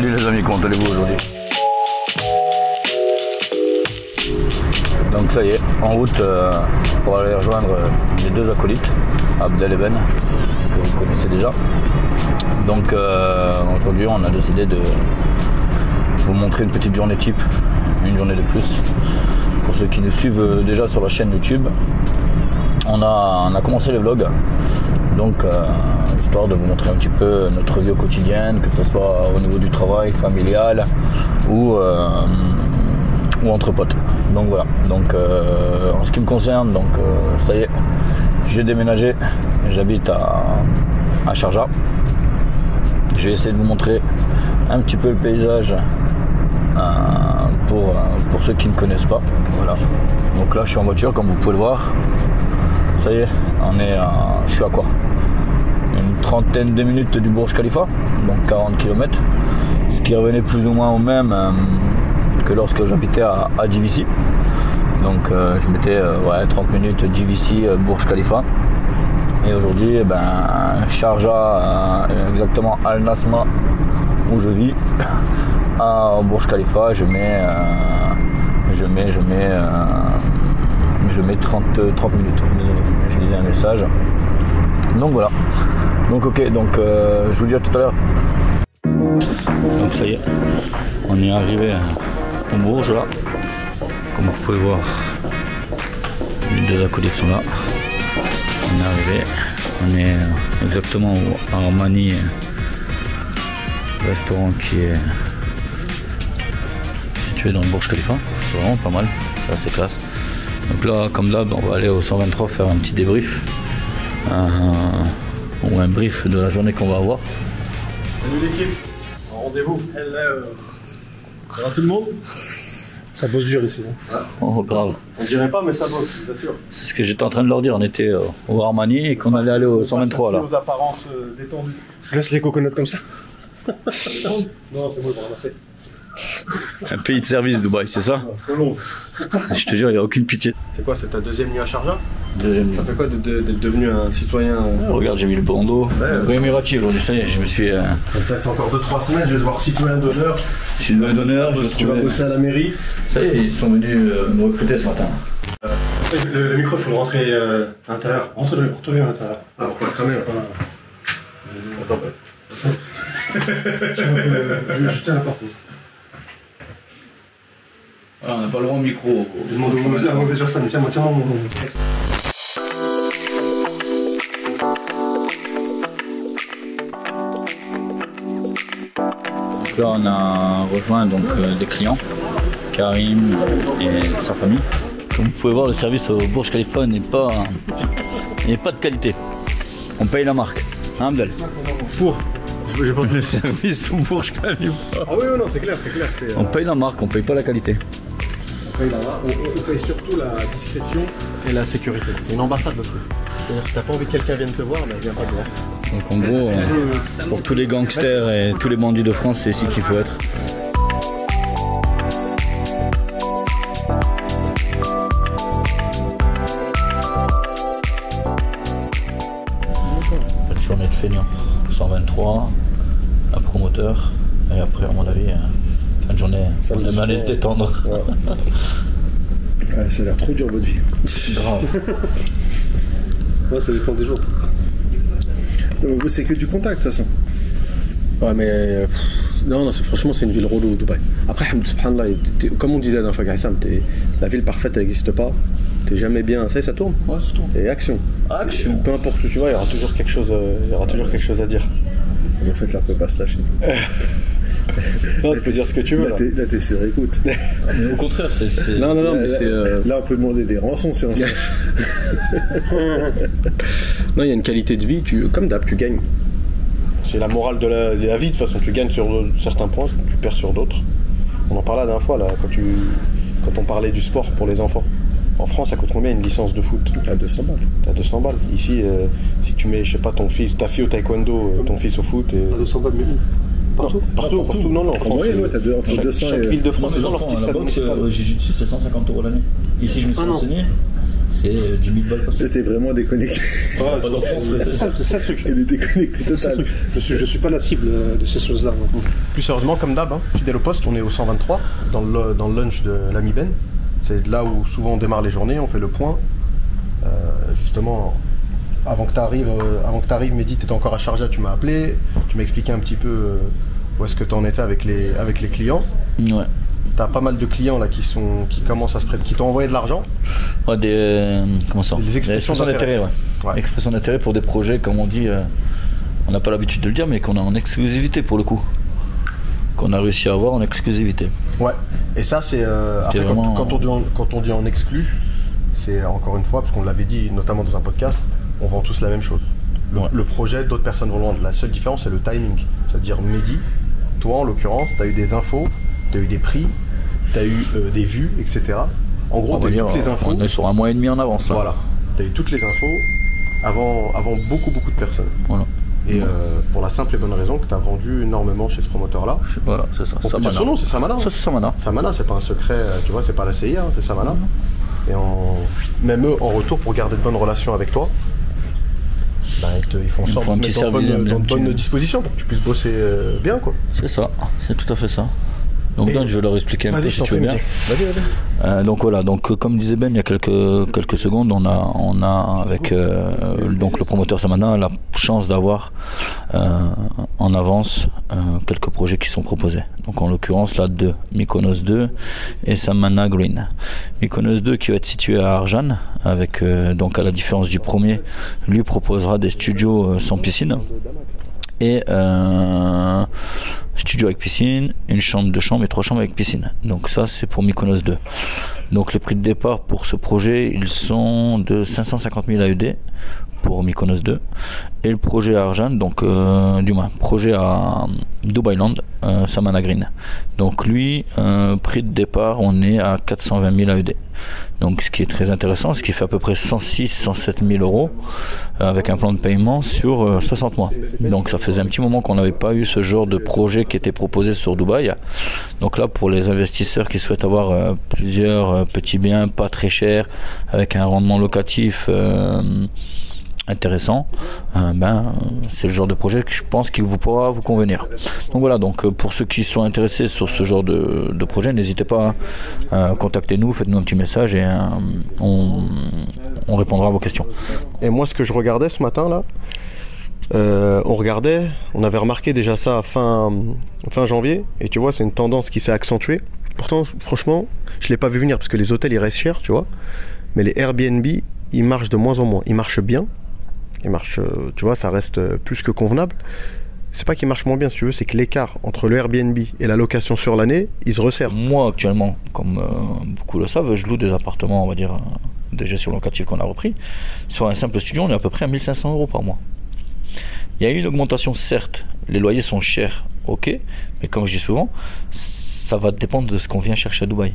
Salut les amis, comment allez-vous aujourd'hui? Donc ça y est, en route pour aller rejoindre les deux acolytes, Abdel et Ben, que vous connaissez déjà. Donc aujourd'hui on a décidé de vous montrer une petite journée type, une journée de plus. Pour ceux qui nous suivent déjà sur la chaîne YouTube, on a commencé les vlogs, donc histoire de vous montrer un petit peu notre vie au quotidien, que ce soit au niveau du travail, familial ou entre potes. Donc voilà, donc en ce qui me concerne, donc ça y est, j'ai déménagé, j'habite à Sharjah. Je vais essayer de vous montrer un petit peu le paysage pour ceux qui ne connaissent pas. Voilà. Donc là je suis en voiture comme vous pouvez le voir. Ça y est, je suis à quoi? Une trentaine de minutes du Burj Khalifa, donc 40 km, ce qui revenait plus ou moins au même que lorsque j'habitais à JVC. Donc je mettais 30 minutes JVC Burj Khalifa. Et aujourd'hui, Sharjah, exactement Al Nasma où je vis, à Burj Khalifa, je mets 30 minutes. Désolé, je lisais un message. Donc voilà. Donc ok, donc je vous dis à tout à l'heure. Donc ça y est, on est arrivé au Bourges là. Comme vous pouvez voir, les deux acolytes sont là. On est arrivé, on est exactement au Armani, restaurant qui est situé dans le Burj Khalifa. C'est vraiment pas mal, c'est assez classe. Donc là, comme d'hab, on va aller au 123 faire un petit débrief ou un brief de la journée qu'on va avoir. Salut l'équipe, rendez-vous. Ça va tout le monde? Ça bosse dur ici. Hein. Oh grave. On dirait pas mais ça bosse, c'est sûr. C'est ce que j'étais en train de leur dire, on était au Armani et qu'on allait aller au 123 là. Aux apparences détendues. Je laisse les coconuts comme ça. Non, c'est moi pour ramasser. Un pays de service Dubaï, c'est ça? Je te jure, il n'y a aucune pitié. C'est quoi, c'est ta deuxième nuit à Sharjah? Deuxième nuit. Ça fait quoi d'être devenu un citoyen Regarde, j'ai mis le bandeau. Émirati aujourd'hui, ça y est, je me suis... Ça fait encore 2-3 semaines, je vais devoir citoyen d'honneur. Citoyen d'honneur, tu vas bosser à la mairie. Ça y est, ils sont venus me recruter ce matin. Le micro, il faut le rentrer à l'intérieur. Rentre-le à l'intérieur. Ah, on peut pas cramer là. Attends. Je tiens la porte. Ah, on n'a pas le droit au micro. Je demande aux mauvaises personnes. Tiens-moi mon... Là, on a rejoint donc des clients, Karim et sa famille. Comme vous pouvez voir, le service au Burj Khalifa n'est pas de qualité. On paye la marque, hein Abdel? Pour le service au Burj Khalifa. Ah oui, non, c'est clair. On paye la marque, on paye pas la qualité. On paye surtout la discrétion et la sécurité. C'est une ambassade le truc. C'est-à-dire que si t'as pas envie que quelqu'un vienne te voir, ben viens pas te voir. Donc en gros, pour tous les gangsters et tous les bandits de France, c'est ici qu'il faut être. Cette journée de feignant, 123, un promoteur, et après à mon avis, fin de journée, on aime aller se détendre. Ouais. Ouais, ça a l'air trop dur votre vie. Grave. Ouais, ça dépend des jours. Vous, c'est que du contact de toute façon. Ouais, mais non, franchement, c'est une ville relou, Dubaï. Après, subhanallah, comme on disait dans Fagaïsam, la ville parfaite, elle n'existe pas. T'es jamais bien. Ça tourne. Ouais, ça tourne. Et action. Action. Peu importe où tu vas, il y aura toujours quelque chose à dire. En fait, là, on peut pas se lâcher. Non, tu peux dire ce que tu veux. Là, t'es sur écoute. Mais au contraire, c'est... Non, mais c'est... Là, on peut demander des rançons si on se lâche. Non, il y a une qualité de vie, comme d'hab, tu gagnes. C'est la morale de la vie, de toute façon, tu gagnes sur certains points, tu perds sur d'autres. On en parlait la dernière fois, là, quand on parlait du sport pour les enfants. En France, ça coûte combien une licence de foot? À 200 balles. T'as 200 balles. Ici, si tu mets, je sais pas, ta fille au taekwondo, ton fils au foot... À 200 balles, mais où? Partout. Non, en France. Chaque ville de France, ils ont leur petite salle municipale. Jiu-Jitsu, c'est 150 € l'année. Ici, je me suis renseigné. C'est 10 000 balles par semaine. T'es vraiment déconnecté. Ouais, c'est ça le truc. Il est déconnecté total. Je suis pas la cible de ces choses-là. Plus sérieusement, comme d'hab, hein, fidèle au poste, on est au 123, dans le lunch de l'ami Ben. C'est là où souvent on démarre les journées, on fait le point. Justement, avant que tu arrives, Mehdi, tu étais encore à Sharjah, tu m'as appelé, tu m'as expliqué un petit peu où est-ce que tu en étais avec les clients. Ouais. Tu as pas mal de clients là qui commencent à se prêter, qui t'ont envoyé de l'argent. Ouais, comment ça ? Des expressions d'intérêt, ouais. Expressions d'intérêt pour des projets, comme on dit, on n'a pas l'habitude de le dire, mais qu'on a en exclusivité pour le coup. Qu'on a réussi à avoir en exclusivité. Ouais, et ça c'est... après, vraiment... quand on dit en exclu, c'est encore une fois, parce qu'on l'avait dit notamment dans un podcast, on vend tous la même chose. Le projet, d'autres personnes vont le vendre. La seule différence, c'est le timing. C'est-à-dire, Mehdi, toi en l'occurrence, tu as eu des infos, tu as eu des prix, tu as eu des vues, etc. En gros, tu as eu toutes les infos. On est sur 1 mois et demi en avance là. Voilà, tu as eu toutes les infos avant beaucoup de personnes. Voilà. Et pour la simple et bonne raison que tu as vendu énormément chez ce promoteur-là. Voilà, c'est ça. On peut dire son nom, c'est Samana. Ça, c'est Samana. Samana, c'est pas un secret, tu vois, c'est pas la CIA, c'est Samana. Et même eux, en retour, pour garder de bonnes relations avec toi, bah, ils font en sorte de te mettre dans de bonnes dispositions pour que tu puisses bosser bien, quoi. C'est ça, c'est tout à fait ça. Donc je vais leur expliquer un peu si tu veux bien. Vas-y. Donc voilà, donc comme disait Ben il y a quelques secondes, on a avec donc le promoteur Samana la chance d'avoir en avance quelques projets qui sont proposés. Donc en l'occurrence là 2, Mykonos 2 et Samana Green. Mykonos 2 qui va être situé à Arjan, avec donc à la différence du premier, lui proposera des studios sans piscine. Et studio avec piscine, une chambre, 2 chambres et 3 chambres avec piscine. Donc ça c'est pour Mykonos 2. Donc les prix de départ pour ce projet, ils sont de 550 000 AED pour Mykonos 2. Et le projet à Arjan, donc projet à Dubailand, Samana Green. Donc lui, prix de départ, on est à 420 000 AED. Donc ce qui est très intéressant, ce qui fait à peu près 106-107 000 euros avec un plan de paiement sur 60 mois. Donc ça faisait un petit moment qu'on n'avait pas eu ce genre de projet qui était proposé sur Dubaï. Donc là, pour les investisseurs qui souhaitent avoir plusieurs petits biens pas très chers avec un rendement locatif intéressant, c'est le genre de projet que je pense qu'il pourra vous convenir. Donc voilà, donc pour ceux qui sont intéressés sur ce genre de projet, n'hésitez pas à contacter nous, faites-nous un petit message et on répondra à vos questions. Et moi, ce que je regardais ce matin là, on avait remarqué déjà ça fin janvier, et tu vois, c'est une tendance qui s'est accentuée. Pourtant, franchement, je l'ai pas vu venir parce que les hôtels ils restent chers, tu vois, mais les Airbnb ils marchent de moins en moins. Ils marchent bien. Il marche, tu vois, ça reste plus que convenable. C'est pas qu'il marche moins bien, si tu veux, c'est que l'écart entre le Airbnb et la location sur l'année, il se resserre. Moi, actuellement, comme beaucoup le savent, je loue des appartements, on va dire, de gestion locative qu'on a repris. Sur un simple studio, on est à peu près à 1 500 euros par mois. Il y a eu une augmentation, certes, les loyers sont chers, ok, mais comme je dis souvent, ça va dépendre de ce qu'on vient chercher à Dubaï.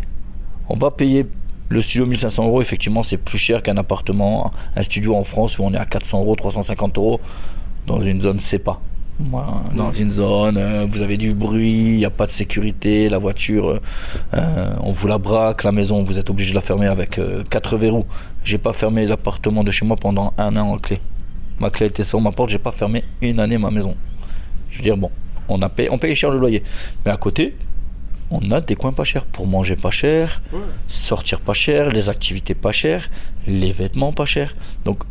On va payer le studio 1 500 euros, effectivement, c'est plus cher qu'un appartement, un studio en France où on est à 400 euros, 350 euros dans une zone CEPA. Dans une zone, vous avez du bruit, il n'y a pas de sécurité, la voiture, on vous la braque, la maison, vous êtes obligé de la fermer avec 4 verrous. J'ai pas fermé l'appartement de chez moi pendant 1 an en clé. Ma clé était sur ma porte, j'ai pas fermé 1 année ma maison. Je veux dire, bon, on paye cher le loyer, mais à côté, on a des coins pas chers, pour manger pas cher, sortir pas cher, les activités pas chères, les vêtements pas chers. Donc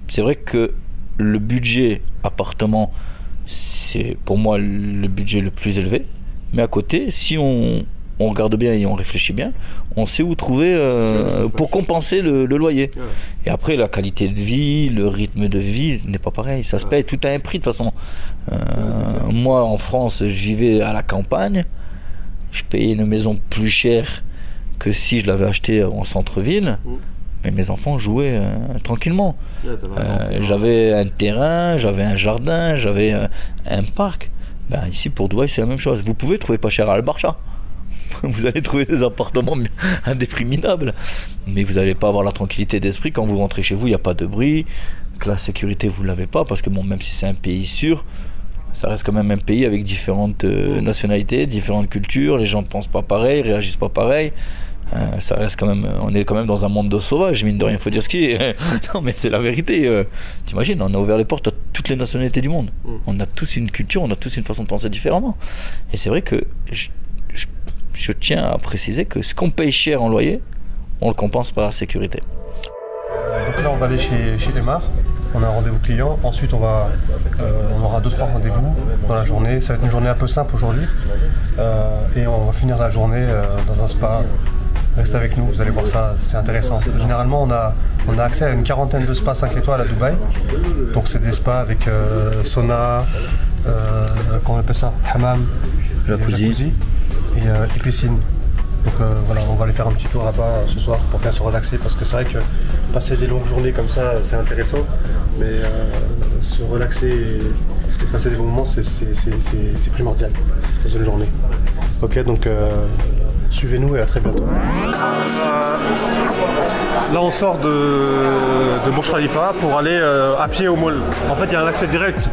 c'est vrai que le budget appartement, c'est pour moi le budget le plus élevé, mais à côté, si on regarde bien et on réfléchit bien, on sait où trouver pour compenser le loyer. Et après, la qualité de vie, le rythme de vie n'est pas pareil, ça se paye, tout a un prix de toute façon. Moi en France, je vivais à la campagne, je payais une maison plus chère que si je l'avais achetée en centre-ville, mais mes enfants jouaient tranquillement. J'avais un terrain, j'avais un jardin, j'avais un parc. Ici pour Dubaï c'est la même chose. Vous pouvez trouver pas cher à Al-Barcha. Vous allez trouver des appartements à des prix minables, mais vous n'allez pas avoir la tranquillité d'esprit quand vous rentrez chez vous, il n'y a pas de bruit, que la sécurité vous ne l'avez pas, parce que bon, même si c'est un pays sûr, ça reste quand même un pays avec différentes nationalités, différentes cultures, les gens ne pensent pas pareil, réagissent pas pareil. Ça reste quand même, on est quand même dans un monde de sauvages, mine de rien, il faut dire ce qui est. Non mais c'est la vérité. T'imagines, on a ouvert les portes à toutes les nationalités du monde. On a tous une culture, on a tous une façon de penser différemment. Et c'est vrai que je tiens à préciser que ce qu'on paye cher en loyer, on le compense par la sécurité. Donc là on va aller chez Emar, on a un rendez-vous client, ensuite on aura 2-3 rendez-vous dans la journée. Ça va être une journée un peu simple aujourd'hui et on va finir la journée dans un spa. Restez avec nous, vous allez voir ça, c'est intéressant. Généralement on a accès à une quarantaine de spas 5 étoiles à Dubaï. Donc c'est des spas avec sauna, comment on appelle ça, hammam, jacuzzi et piscine. Donc voilà, on va aller faire un petit tour là-bas ce soir pour bien se relaxer parce que c'est vrai que passer des longues journées comme ça c'est intéressant, mais se relaxer et passer des bons moments c'est primordial dans une journée. Ok, donc suivez-nous et à très bientôt. Là on sort de Burj Khalifa pour aller à pied au mall. En fait il y a un accès direct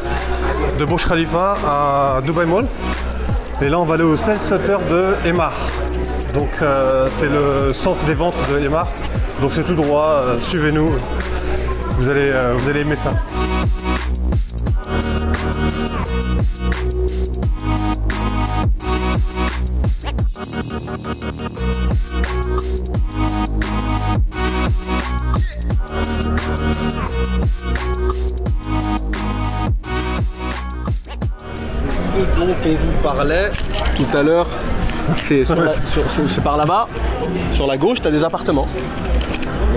de Burj Khalifa à Dubai Mall. Et là on va aller au Sales Center de Emar. Donc c'est le centre des ventes de Emar. Donc c'est tout droit, suivez-nous, vous allez aimer ça. Ce dont on vous parlait tout à l'heure, c'est par là-bas, sur la gauche, tu as des appartements.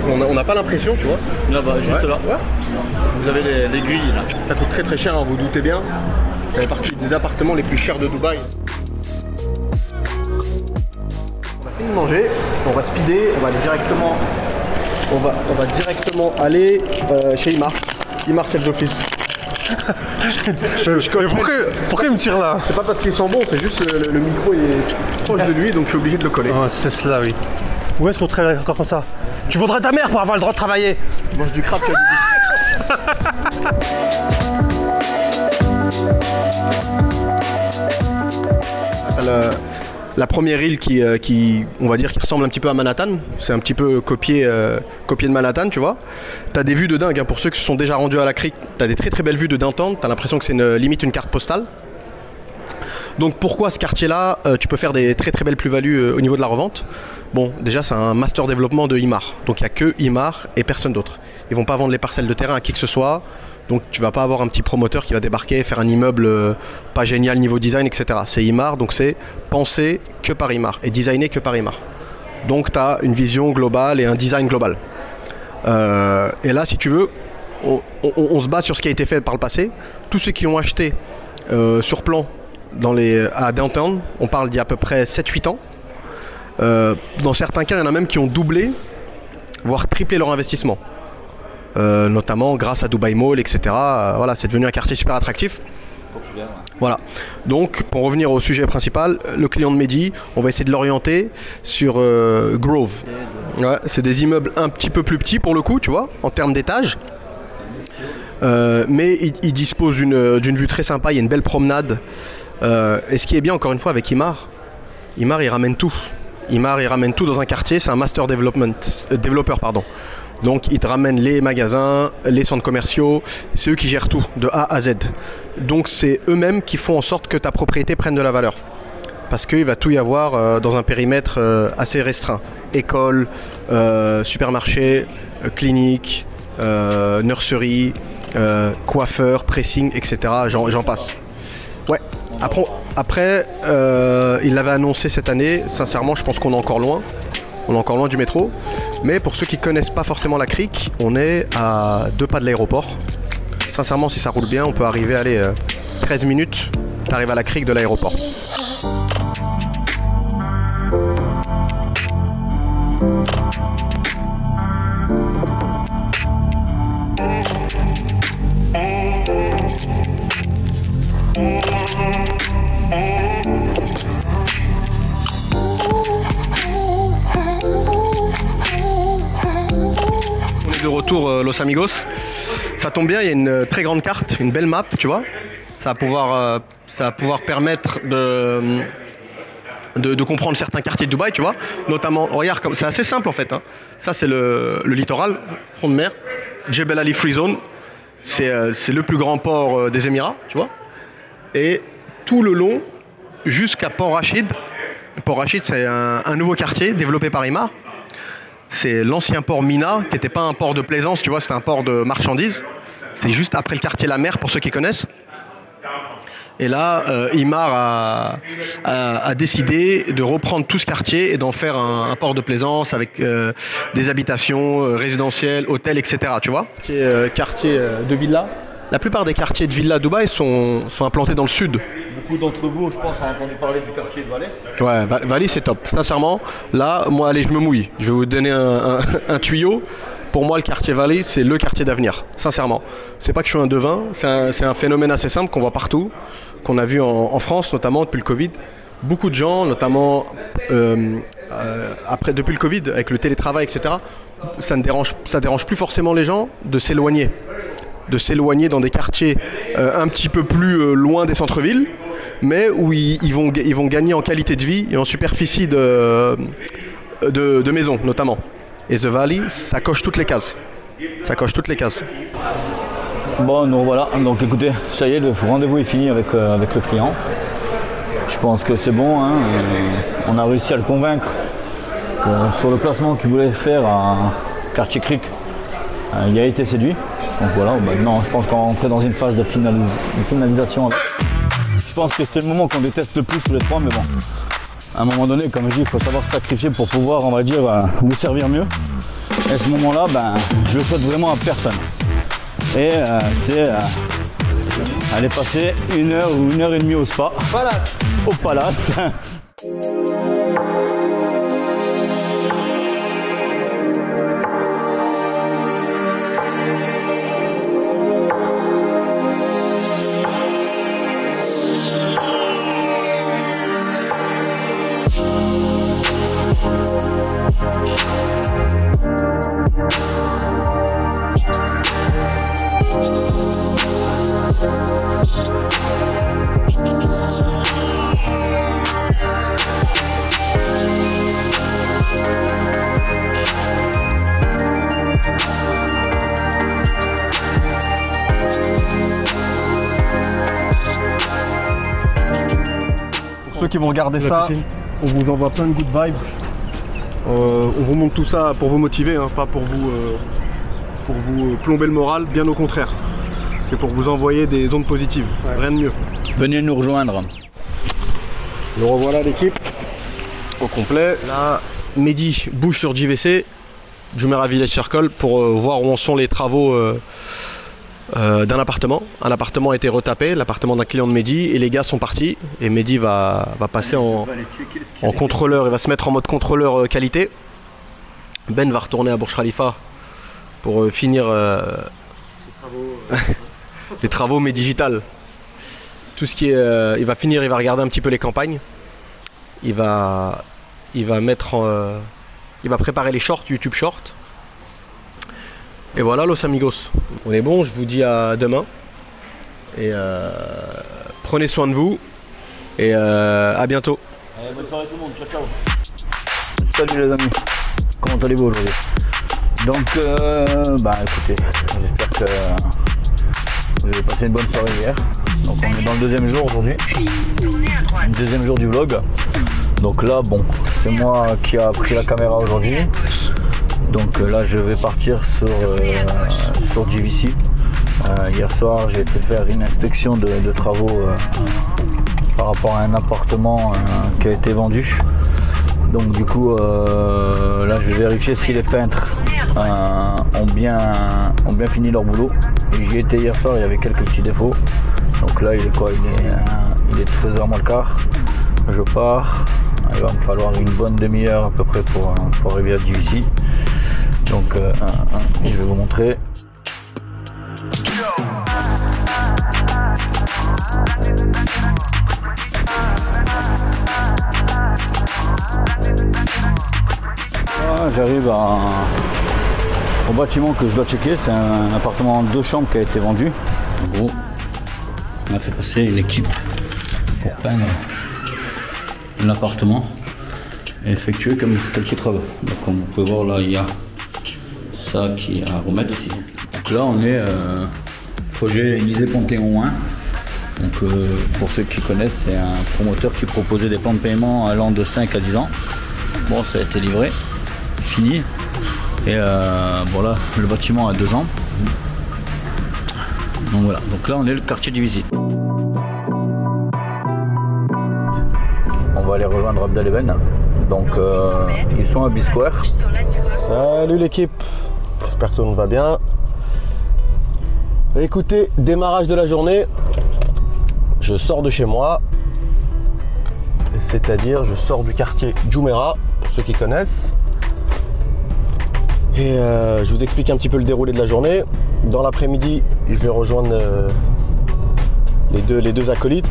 On n'a pas l'impression, tu vois. Là-bas, juste là. Ouais. Vous avez les grilles là. Ça coûte très très cher, hein, vous doutez bien. Ça fait partie des appartements les plus chers de Dubaï. On a fini de manger, on va speeder, on va aller directement aller chez Imar. Imar Self Office. Pourquoi il me tire là? C'est pas parce qu'ils sont bons, c'est juste le micro il est proche de lui donc je suis obligé de le coller. Oh, c'est cela, oui. Où est-ce qu'on travaille encore comme ça? Tu vaudrais ta mère pour avoir le droit de travailler. Je mange du crabe, tu as la première île qui, on va dire, qui ressemble un petit peu à Manhattan. C'est un petit peu copié de Manhattan, tu vois. T'as des vues de dingue, hein, pour ceux qui se sont déjà rendus à la crique. T'as des très très belles vues de downtown. T'as l'impression que c'est limite une carte postale. Donc pourquoi ce quartier-là, tu peux faire des très très belles plus-values au niveau de la revente. Bon, déjà c'est un master développement de Imar. Donc il n'y a que Imar et personne d'autre. Ils vont pas vendre les parcelles de terrain à qui que ce soit. Donc tu vas pas avoir un petit promoteur qui va débarquer, faire un immeuble pas génial niveau design, etc. C'est Imar, donc c'est pensé que par Imar et designé que par Imar. Donc tu as une vision globale et un design global. Et là, si tu veux, on se base sur ce qui a été fait par le passé. Tous ceux qui ont acheté sur plan à Downtown, on parle d'il y a à peu près 7-8 ans. Dans certains cas, il y en a même qui ont doublé, voire triplé leur investissement. Notamment grâce à Dubai Mall, etc. Voilà, c'est devenu un quartier super attractif. Voilà. Donc, pour revenir au sujet principal, le client de Mehdi, on va essayer de l'orienter sur Grove. Ouais, c'est des immeubles un petit peu plus petits pour le coup, tu vois, en termes d'étages. Mais il dispose d'une vue très sympa, il y a une belle promenade. Et ce qui est bien, encore une fois, avec Imar, il ramène tout. Imar, il ramène tout dans un quartier, c'est un master développeur, pardon. Donc ils te ramènent les magasins, les centres commerciaux, c'est eux qui gèrent tout, de A à Z. Donc c'est eux-mêmes qui font en sorte que ta propriété prenne de la valeur. Parce qu'il va tout y avoir dans un périmètre assez restreint. École, supermarché, clinique, nurserie, coiffeur, pressing, etc. J'en passe. Ouais. Après il l'avait annoncé cette année, sincèrement je pense qu'on est encore loin. On est encore loin du métro, mais pour ceux qui ne connaissent pas forcément la crique, on est à 2 pas de l'aéroport. Sincèrement, si ça roule bien, on peut arriver à aller 13 minutes, tu arrives à la crique de l'aéroport. De retour Los Amigos, ça tombe bien, il y a une très grande carte, une belle map, tu vois. Ça va pouvoir permettre de comprendre certains quartiers de Dubaï, tu vois. Notamment, regarde, c'est assez simple en fait. Hein. Ça, c'est le littoral, front de mer. Jebel Ali Free Zone, c'est le plus grand port des Émirats, tu vois. Et tout le long, jusqu'à Port Rachid. Port Rachid, c'est un nouveau quartier développé par Emaar. C'est l'ancien port Mina, qui n'était pas un port de plaisance, tu vois, c'était un port de marchandises. C'est juste après le quartier La Mer, pour ceux qui connaissent. Et là, Emaar a décidé de reprendre tout ce quartier et d'en faire un port de plaisance avec des habitations résidentielles, hôtels, etc. Tu vois, quartier de villas. La plupart des quartiers de villas à Dubaï sont implantés dans le sud. Beaucoup d'entre vous, je pense, ont entendu parler du quartier de Valley. Ouais, Valley, c'est top. Sincèrement, là, moi, allez, je me mouille. Je vais vous donner un tuyau. Pour moi, le quartier Valley, c'est le quartier d'avenir. Sincèrement. C'est pas que je suis un devin. C'est un phénomène assez simple qu'on voit partout, qu'on a vu en France, notamment depuis le Covid. Beaucoup de gens, notamment depuis le Covid, avec le télétravail, etc., ça dérange plus forcément les gens de s'éloigner dans des quartiers un petit peu plus loin des centres-villes, mais où ils vont gagner en qualité de vie et en superficie de maisons, notamment. Et The Valley, ça coche toutes les cases. Ça coche toutes les cases. Bon, nous voilà. Donc écoutez, ça y est, le rendez-vous est fini avec le client. Je pense que c'est bon. Hein. On a réussi à le convaincre sur le placement qu'il voulait faire à Quartier Creek. Il a été séduit. Donc voilà, maintenant je pense qu'on va rentrer dans une phase de finalisation. Je pense que c'est le moment qu'on déteste le plus tous les trois, mais bon. À un moment donné, comme je dis, il faut savoir se sacrifier pour pouvoir, on va dire, vous servir mieux. Et à ce moment-là, je le souhaite vraiment à personne. Et c'est aller passer 1 heure ou 1 heure et demie au spa, au Palace. Pour ceux qui vont regarder ça, on vous envoie plein de good vibes. On vous montre tout ça pour vous motiver, hein, pas pour vous plomber le moral, bien au contraire. C'est pour vous envoyer des ondes positives, rien de mieux. Venez nous rejoindre. Le revoilà l'équipe au complet. Là, Mehdi bouge sur JVC, Jumeirah Village Circle, pour voir où en sont les travaux d'un appartement. Un appartement a été retapé, l'appartement d'un client de Mehdi, et les gars sont partis. Et Mehdi va passer en contrôleur, il va se mettre en mode contrôleur qualité. Ben va retourner à Burj Khalifa pour finir les travaux mais digital. Tout ce qui est, il va regarder un petit peu les campagnes. Il va préparer les shorts, YouTube Shorts. Et voilà, los amigos. On est bon, je vous dis à demain. Et prenez soin de vous. Et à bientôt. Allez, bonne soirée tout le monde, ciao ciao. Salut les amis, comment allez-vous aujourd'hui? Donc, écoutez, j'espère que vous avez passé une bonne soirée hier. Donc on est dans le deuxième jour aujourd'hui. Deuxième jour du vlog. Donc là, bon, c'est moi qui a pris la caméra aujourd'hui. Donc là, je vais partir sur JVC. Hier soir, j'ai été faire une inspection de travaux par rapport à un appartement qui a été vendu. Donc du coup, là, je vais vérifier si les peintres ont bien fini leur boulot. Et j'y étais hier soir, il y avait quelques petits défauts. Donc là, il est quoi? Il est 13h moins le quart. Je pars. Il va me falloir une bonne demi-heure à peu près pour arriver à JVC. Donc je vais vous montrer. J'arrive au bâtiment que je dois checker. C'est un appartement en 2 chambres qui a été vendu. En gros, on a fait passer une équipe pour peindre l'appartement. effectuer quelques travaux. Donc comme vous pouvez voir là, il y a ça qui est à remettre ici. Donc là on est projet Élysée Panthéon 1. Donc pour ceux qui connaissent, c'est un promoteur qui proposait des plans de paiement allant de 5 à 10 ans. Bon, ça a été livré, fini. Et voilà, le bâtiment a 2 ans. Donc voilà, donc là on est le quartier de visite. On va aller rejoindre Abdel Eben. Donc ils sont à B-Square. Salut l'équipe, j'espère que tout le monde va bien. Écoutez, démarrage de la journée, je sors de chez moi, c'est-à-dire je sors du quartier Jumeirah, pour ceux qui connaissent. Et je vous explique un petit peu le déroulé de la journée. Dans l'après-midi, je vais rejoindre les deux acolytes.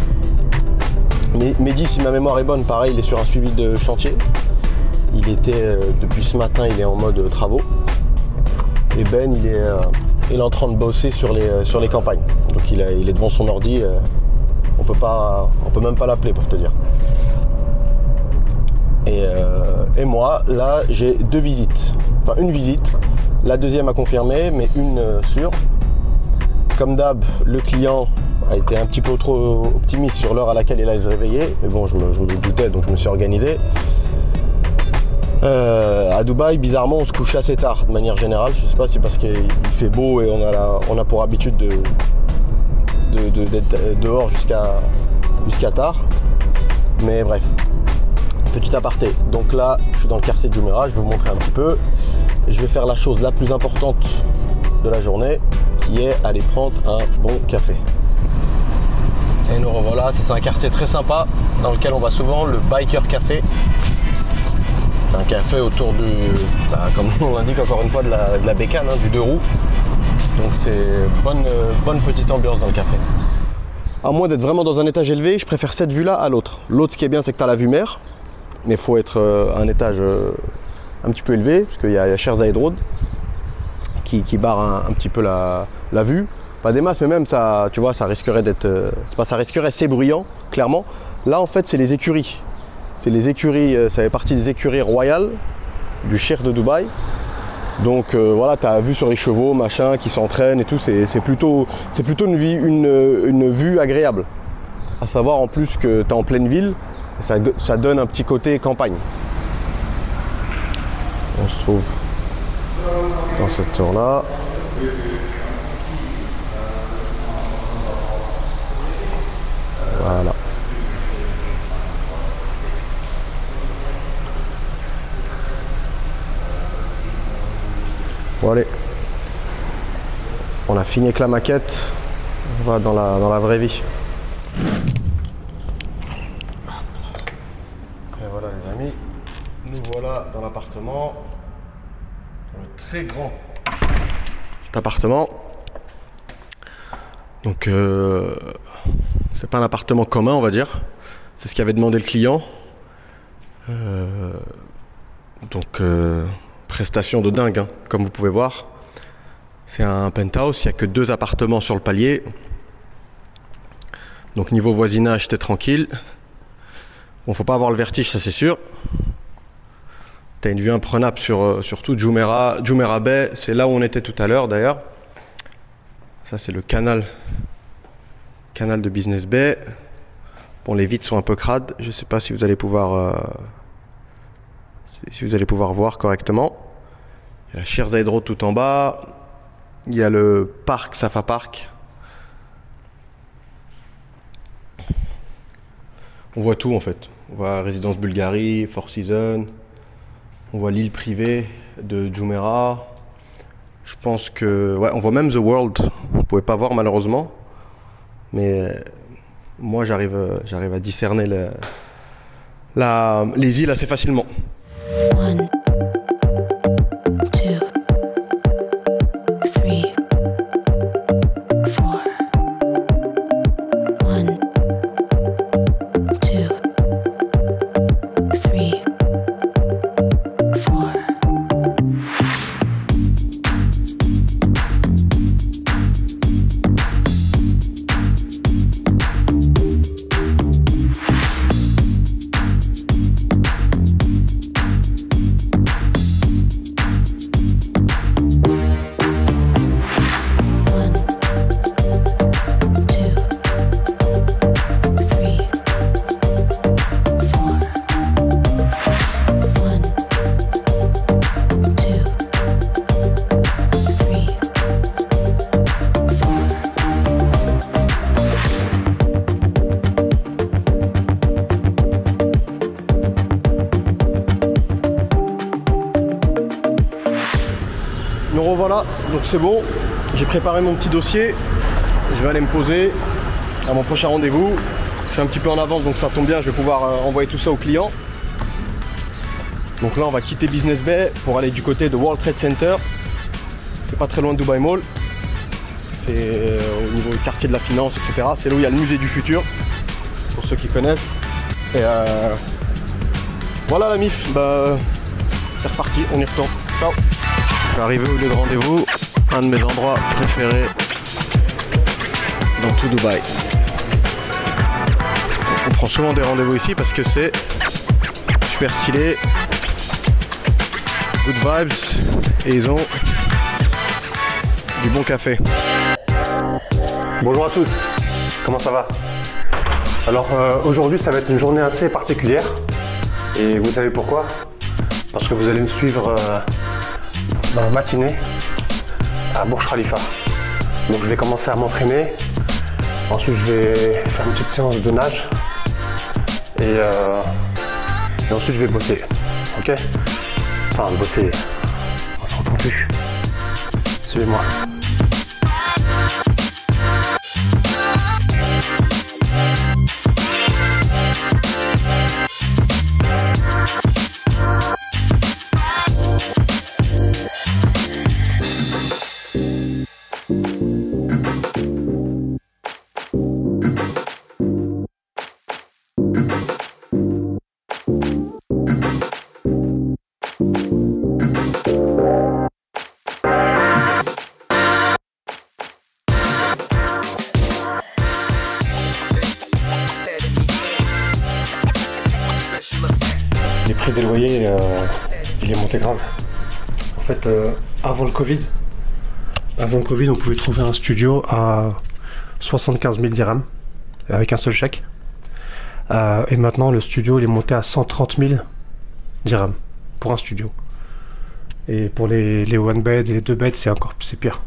Mehdi, si ma mémoire est bonne, pareil, il est sur un suivi de chantier. Il était, depuis ce matin, il est en mode travaux. Et Ben, il est en train de bosser sur les campagnes. Donc il est devant son ordi. On peut même pas l'appeler pour te dire. Et moi, là, j'ai 2 visites. Enfin, une visite. La deuxième à confirmer, mais une sûre. Comme d'hab, le client a été un petit peu trop optimiste sur l'heure à laquelle il allait se réveiller. Mais bon, je me doutais, donc je me suis organisé. À Dubaï, bizarrement, on se couche assez tard, de manière générale. Je sais pas si c'est parce qu'il fait beau et on a pour habitude d'être dehors jusqu'à tard. Mais bref. Petit aparté, donc là je suis dans le quartier de Jumeirah, je vais vous montrer un petit peu et je vais faire la chose la plus importante de la journée qui est aller prendre un bon café. Et nous revoilà, c'est un quartier très sympa dans lequel on va souvent, le Biker Café. C'est un café autour comme on l'indique encore une fois, de la bécane, du 2 roues. Donc c'est bonne petite ambiance dans le café. À moins d'être vraiment dans un étage élevé, je préfère cette vue là à l'autre. L'autre, ce qui est bien, c'est que tu as la vue mer. Mais il faut être un étage un petit peu élevé, parce qu'il y a Sheikh Zayed Road qui barre un petit peu la vue. Pas des masses, mais même ça, tu vois, ça risquerait d'être. Ça risquerait, c'est bruyant, clairement. Là, en fait, c'est les écuries. C'est les écuries, ça fait partie des écuries royales du Cheikh de Dubaï. Donc voilà, tu as vu sur les chevaux, machin, qui s'entraînent et tout. C'est plutôt une vue agréable. À savoir en plus que tu es en pleine ville. Ça donne un petit côté campagne. On se trouve dans cette tour-là. Voilà. Bon allez. On a fini avec la maquette. On va dans la vraie vie. Voilà les amis, nous voilà dans l'appartement, dans le très grand appartement. Donc c'est pas un appartement commun, on va dire, c'est ce qu'avait demandé le client. Donc prestation de dingue, hein, comme vous pouvez voir. C'est un penthouse, il n'y a que 2 appartements sur le palier. Donc niveau voisinage, t'es tranquille. Bon, faut pas avoir le vertige, ça c'est sûr. Tu as une vue imprenable sur tout Jumeirah Bay, c'est là où on était tout à l'heure d'ailleurs. Ça c'est le canal de Business Bay. Bon, les vitres sont un peu crades, je sais pas si vous allez pouvoir voir correctement. Il y a la Sheikh Zayed Road tout en bas. Il y a le parc Safa Park. On voit tout en fait. On voit Résidence Bulgarie, Four Seasons, on voit l'île privée de Jumeirah. Je pense que... Ouais, on voit même The World. On ne pouvait pas voir malheureusement. Mais moi j'arrive à discerner les îles assez facilement. 1, 2, 3, 4. 1, 2, 3, 4. donc c'est bon. J'ai préparé mon petit dossier. Je vais aller me poser à mon prochain rendez-vous. Je suis un petit peu en avance, donc ça tombe bien, je vais pouvoir envoyer tout ça au client. Donc là, on va quitter Business Bay pour aller du côté de World Trade Center. C'est pas très loin de Dubai Mall. C'est au niveau du quartier de la finance, etc. C'est là où il y a le musée du futur, pour ceux qui connaissent. Et voilà la MIF, bah, c'est reparti, on y retourne. Ciao. Je suis arrivé au lieu de rendez-vous, un de mes endroits préférés dans tout Dubaï. On prend souvent des rendez-vous ici parce que c'est super stylé, good vibes, et ils ont du bon café. Bonjour à tous, comment ça va? Alors aujourd'hui ça va être une journée assez particulière et vous savez pourquoi? Parce que vous allez me suivre dans la matinée à Burj Khalifa. Donc je vais commencer à m'entraîner, ensuite je vais faire une petite séance de nage et ensuite je vais bosser, ok? Enfin bosser, on s'entend plus. Suivez-moi. Les prix des loyers, il est monté grave. En fait, avant le Covid, on pouvait trouver un studio à 75 000 dirhams avec un seul chèque. Et maintenant, le studio il est monté à 130 000 dirhams pour un studio. Et pour les one bed et les 2 beds, c'est pire.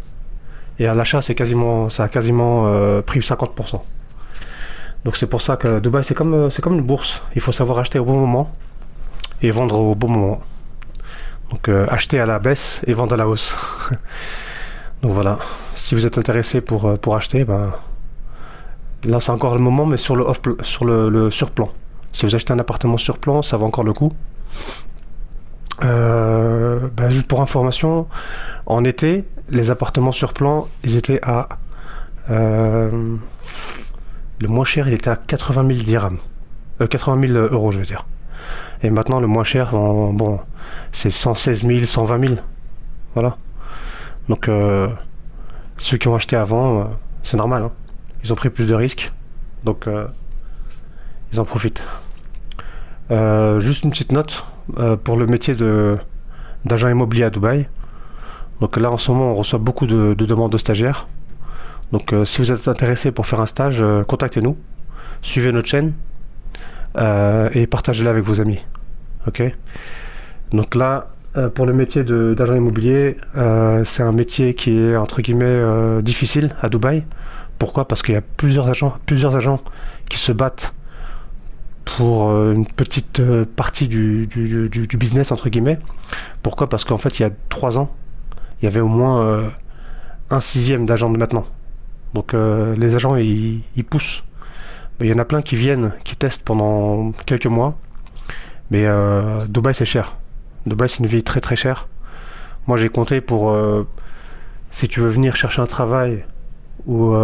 Et à l'achat, ça a quasiment pris 50%. Donc c'est pour ça que Dubaï, c'est comme une bourse. Il faut savoir acheter au bon moment et vendre au bon moment. Donc acheter à la baisse et vendre à la hausse. Donc voilà, si vous êtes intéressé pour acheter, ben, là c'est encore le moment, mais sur le surplan. Si vous achetez un appartement sur plan, ça vaut encore le coup. Ben, juste pour information, en été, les appartements sur plan, ils étaient à... le moins cher, il était à 80 000 dirhams. 80 000 euros, je veux dire. Et maintenant, le moins cher, bon, c'est 116 000, 120 000. Voilà. Donc, ceux qui ont acheté avant, c'est normal. Hein. Ils ont pris plus de risques. Donc, ils en profitent. Juste une petite note pour le métier d'agent immobilier à Dubaï. Donc là, en ce moment, on reçoit beaucoup de demandes de stagiaires. Donc, si vous êtes intéressé pour faire un stage, contactez-nous. Suivez notre chaîne. Et partagez-la avec vos amis. Ok. Donc là, pour le métier d'agent immobilier, c'est un métier qui est entre guillemets difficile à Dubaï. Pourquoi? Parce qu'il y a plusieurs agents qui se battent pour une petite partie du business entre guillemets. Pourquoi? Parce qu'en fait, il y a 3 ans, il y avait au moins un 6e d'agents de maintenant. Donc les agents ils poussent. Il y en a plein qui viennent, qui testent pendant quelques mois. Mais Dubaï, c'est cher. Dubaï, c'est une ville très très chère. Moi, j'ai compté pour... si tu veux venir chercher un travail ou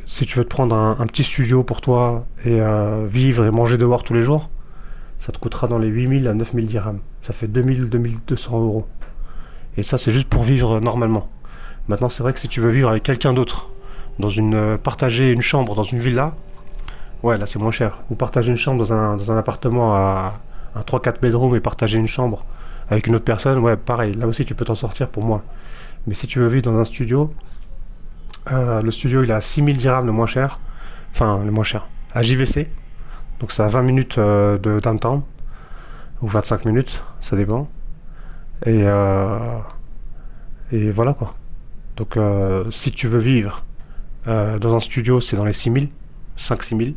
si tu veux te prendre un petit studio pour toi et vivre et manger dehors tous les jours, ça te coûtera dans les 8 000 à 9 000 dirhams. Ça fait 2 000, 2 200 euros. Et ça, c'est juste pour vivre normalement. Maintenant, c'est vrai que si tu veux vivre avec quelqu'un d'autre, partager une chambre dans une villa, ouais, là c'est moins cher. Ou partager une chambre dans un appartement à 3-4 bedrooms et partager une chambre avec une autre personne, ouais, pareil. Là aussi tu peux t'en sortir pour moi. Mais si tu veux vivre dans un studio, le studio il est à 6 000 dirhams le moins cher. Enfin, le moins cher. À JVC. Donc c'est à 20 minutes de downtown. Ou 25 minutes, ça dépend. Et voilà quoi. Donc si tu veux vivre dans un studio, c'est dans les 6 000. 5-6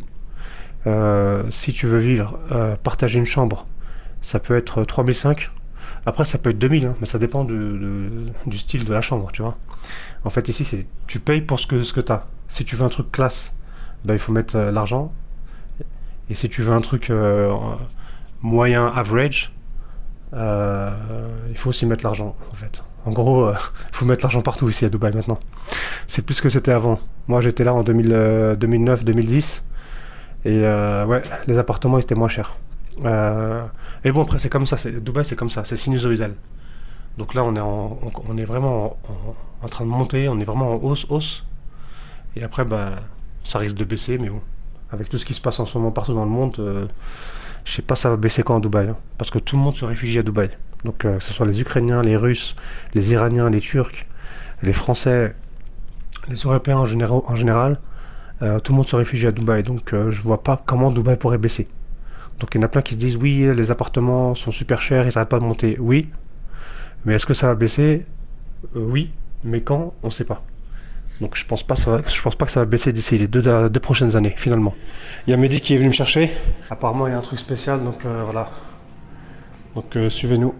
000. Si tu veux vivre, partager une chambre, ça peut être 3 500. Après, ça peut être 2000, hein, mais ça dépend du style de la chambre, tu vois. En fait, ici, tu payes pour ce que tu as. Si tu veux un truc classe, ben, il faut mettre l'argent. Et si tu veux un truc moyen, average, il faut aussi mettre l'argent, en fait. En gros, il faut mettre l'argent partout ici à Dubaï maintenant. C'est plus ce que c'était avant. Moi, j'étais là en 2009-2010. Et ouais, les appartements, ils étaient moins chers. Et bon, après, c'est comme ça. Dubaï, c'est comme ça. C'est sinusoïdal. Donc là, on est vraiment en train de monter. On est vraiment en hausse. Et après, bah, ça risque de baisser. Mais bon, avec tout ce qui se passe en ce moment partout dans le monde, je sais pas ça va baisser quand à Dubaï. Hein, parce que tout le monde se réfugie à Dubaï. Donc que ce soit les Ukrainiens, les Russes, les Iraniens, les Turcs, les Français, les Européens en général, tout le monde se réfugie à Dubaï. Donc je vois pas comment Dubaï pourrait baisser. Donc il y en a plein qui se disent oui, les appartements sont super chers, ils n'arrêtent pas de monter. Oui, mais est-ce que ça va baisser? Oui, mais quand? On ne sait pas. Donc je pense pas que ça va baisser d'ici les deux prochaines années, finalement. Il y a Mehdi qui est venu me chercher. Apparemment il y a un truc spécial, donc voilà. Donc suivez-nous.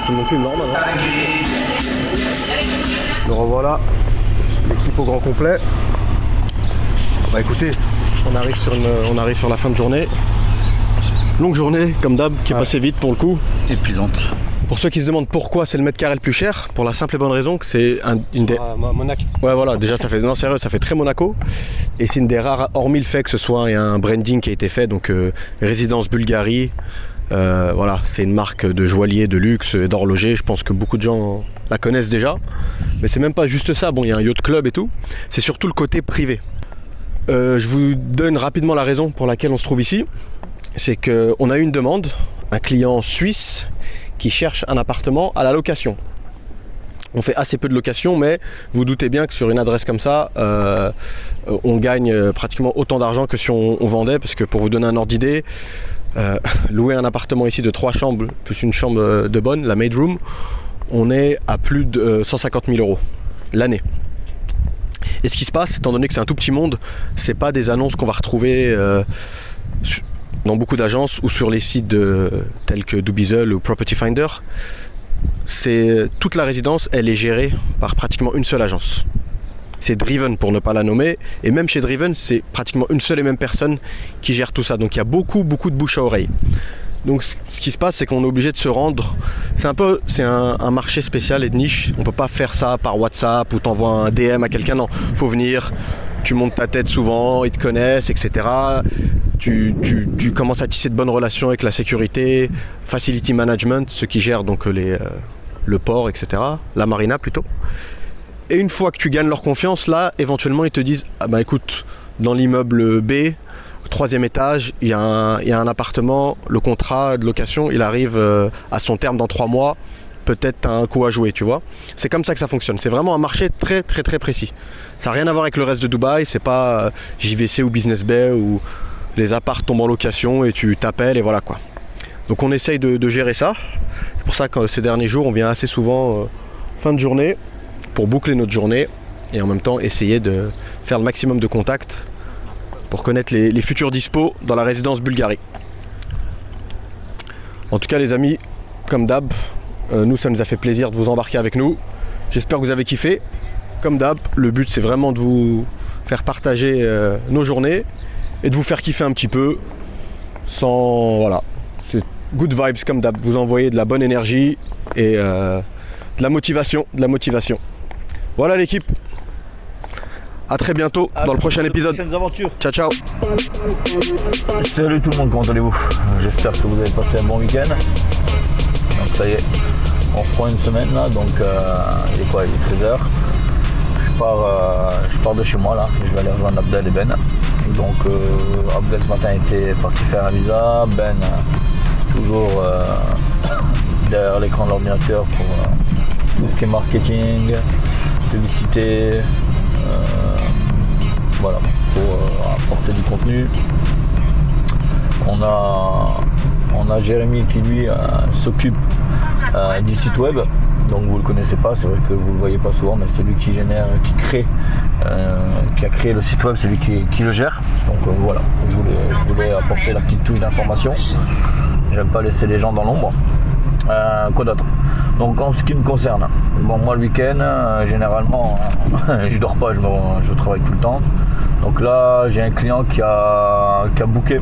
C'est mon film normal. Hein. Le revoilà, l'équipe au grand complet. Bah écoutez, on arrive sur la fin de journée. Longue journée, comme d'hab, qui est passée vite pour le coup. Épuisante. Pour ceux qui se demandent pourquoi c'est le mètre carré le plus cher, pour la simple et bonne raison que c'est une des... Monaco. Ouais voilà, déjà ça fait... Non sérieux, ça fait très Monaco. Et c'est une des rares, hormis le fait que ce soit un branding qui a été fait, donc Résidence Bulgarie. Voilà, c'est une marque de joaillier, de luxe, d'horloger. Je pense que beaucoup de gens la connaissent déjà. Mais c'est même pas juste ça. Bon, il y a un yacht club et tout. C'est surtout le côté privé. Je vous donne rapidement la raison pour laquelle on se trouve ici. C'est qu'on a eu une demande, un client suisse qui cherche un appartement à la location. On fait assez peu de location, mais vous doutez bien que sur une adresse comme ça, on gagne pratiquement autant d'argent que si on vendait. Parce que pour vous donner un ordre d'idée, louer un appartement ici de 3 chambres plus une chambre de bonne, la maid room, on est à plus de 150 000 € l'année. Et ce qui se passe, étant donné que c'est un tout petit monde, c'est pas des annonces qu'on va retrouver dans beaucoup d'agences ou sur les sites tels que Dubizzle ou Property Finder. C'est toute la résidence, elle est gérée par pratiquement une seule agence. C'est Driven pour ne pas la nommer, et même chez Driven, c'est pratiquement une seule et même personne qui gère tout ça. Donc il y a beaucoup de bouche à oreille. Donc ce qui se passe, c'est qu'on est obligé de se rendre. C'est un marché spécial et de niche. On peut pas faire ça par WhatsApp ou t'envoies un DM à quelqu'un. Non, faut venir. Tu montes ta tête souvent, ils te connaissent, etc. Tu commences à tisser de bonnes relations avec la sécurité, facility management, ceux qui gèrent donc le port, etc. La marina plutôt. Et une fois que tu gagnes leur confiance, là, éventuellement, ils te disent « Ah bah écoute, dans l'immeuble B, au 3e étage, il y a un appartement, le contrat de location, il arrive à son terme dans 3 mois, peut-être tu as un coup à jouer, tu vois. » C'est comme ça que ça fonctionne. C'est vraiment un marché très précis. Ça n'a rien à voir avec le reste de Dubaï, c'est pas JVC ou Business Bay où les apparts tombent en location et tu t'appelles et voilà quoi. Donc on essaye de gérer ça. C'est pour ça que ces derniers jours, on vient assez souvent fin de journée, pour boucler notre journée et en même temps essayer de faire le maximum de contacts pour connaître les futurs dispos dans la résidence Bulgarie. En tout cas les amis, comme d'hab, Nous, ça nous a fait plaisir de vous embarquer avec nous. J'espère que vous avez kiffé. Comme d'hab, le but c'est vraiment de vous faire partager nos journées et de vous faire kiffer un petit peu sans... Voilà, c'est good vibes comme d'hab. Vous envoyez de la bonne énergie et de la motivation. Voilà l'équipe. À très bientôt dans le prochain épisode. Ciao, ciao. Salut tout le monde, comment allez-vous? J'espère que vous avez passé un bon week-end. Donc ça y est, on reprend une semaine là, donc il est quoi? Il est 13h. Je pars de chez moi là, je vais aller rejoindre Abdel et Ben. Donc Abdel ce matin était parti faire un visa, Ben toujours derrière l'écran de l'ordinateur pour tout ce qui est marketing, publicité, voilà, pour apporter du contenu. On a Jérémy qui lui s'occupe du site web. Donc vous le connaissez pas, c'est vrai que vous le voyez pas souvent, mais celui qui a créé le site web, c'est lui qui le gère. Donc voilà, je voulais apporter la petite touche d'information. J'aime pas laisser les gens dans l'ombre. Quoi d'autre? Donc en ce qui me concerne, bon moi le week-end, généralement, je dors pas, je travaille tout le temps. Donc là j'ai un client qui a booké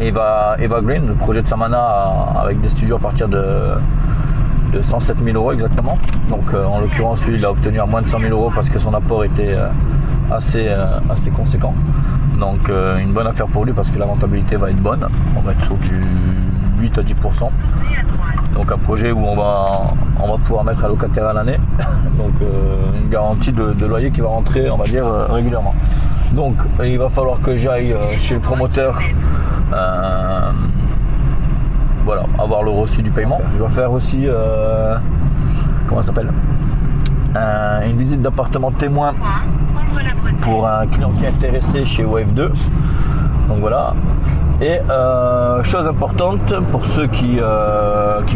Eva Green, le projet de Samana avec des studios à partir de 107 000 € exactement. Donc en l'occurrence lui il a obtenu à moins de 100 000 € parce que son apport était assez conséquent. Donc une bonne affaire pour lui parce que la rentabilité va être bonne. On va être sur du 8 à 10%. Donc un projet où on va pouvoir mettre un locataire à l'année. Donc une garantie de loyer qui va rentrer, on va dire, régulièrement. Donc il va falloir que j'aille chez le promoteur. Voilà, avoir le reçu du paiement. Je dois faire aussi comment ça s'appelle, une visite d'appartement témoin pour un client qui est intéressé chez Wave 2. Donc voilà. Et chose importante pour ceux qui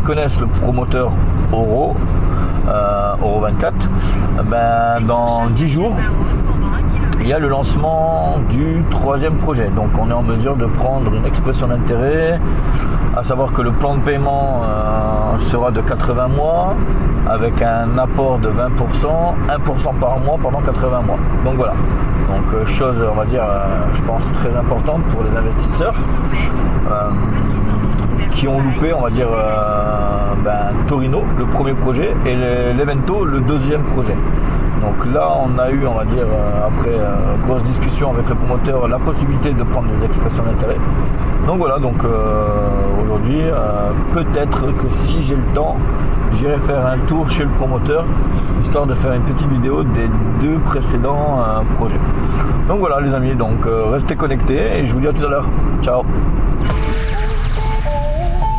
connaissent le promoteur Oro 24, ben, dans 10 jours il y a le lancement du 3e projet. Donc on est en mesure de prendre une expression d'intérêt, à savoir que le plan de paiement sera de 80 mois avec un apport de 20%, 1% par mois pendant 80 mois. Donc voilà. Donc chose, on va dire, je pense très importante pour les investisseurs qui ont loupé, on va dire, Torino, le premier projet, et l'Evento, le 2e projet. Donc là, on a eu, on va dire, après grosse discussion avec le promoteur, la possibilité de prendre des expressions d'intérêt. Donc voilà, donc aujourd'hui, peut-être que si j'ai le temps, j'irai faire un tour chez le promoteur, histoire de faire une petite vidéo des 2 précédents projets. Donc voilà les amis, donc restez connectés et je vous dis à tout à l'heure. Ciao.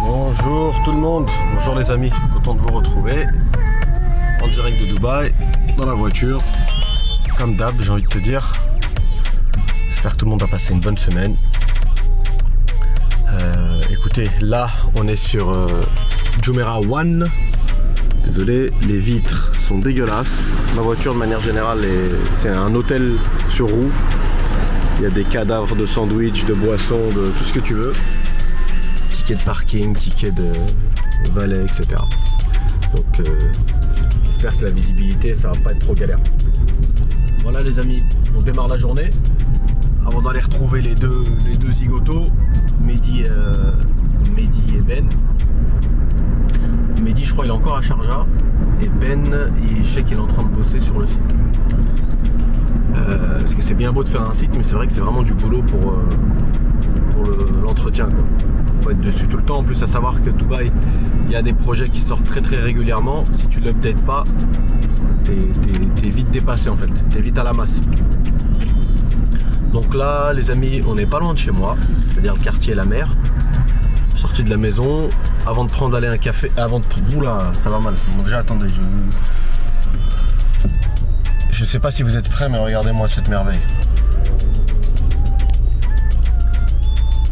Bonjour tout le monde, bonjour les amis, content de vous retrouver en direct de Dubaï, dans la voiture, comme d'hab j'ai envie de te dire. J'espère que tout le monde a passé une bonne semaine. Écoutez, là on est sur Jumeirah One. Désolé, les vitres sont dégueulasses. Ma voiture de manière générale c'est un hôtel sur roue. Il y a des cadavres de sandwich, de boissons, de tout ce que tu veux. Ticket de parking, ticket de valet, etc. Donc j'espère que la visibilité ça va pas être trop galère. Voilà les amis, on démarre la journée. Avant d'aller retrouver les deux zigotos, Mehdi et Ben. Mehdi je crois il est encore à Sharjah et Ben je sais qu'il est en train de bosser sur le site. Parce que c'est bien beau de faire un site mais c'est vrai que c'est vraiment du boulot pour l'entretien quoi. Faut être dessus tout le temps. En plus à savoir que Dubaï il y a des projets qui sortent très très régulièrement. Si tu l'updates pas, t'es vite dépassé en fait, t'es vite à la masse. Donc là les amis on n'est pas loin de chez moi, c'est-à-dire le quartier La Mer. Sorti de la maison, avant de prendre aller un café, oula ça va mal. Bon déjà attendez, je sais pas si vous êtes prêts mais regardez-moi cette merveille.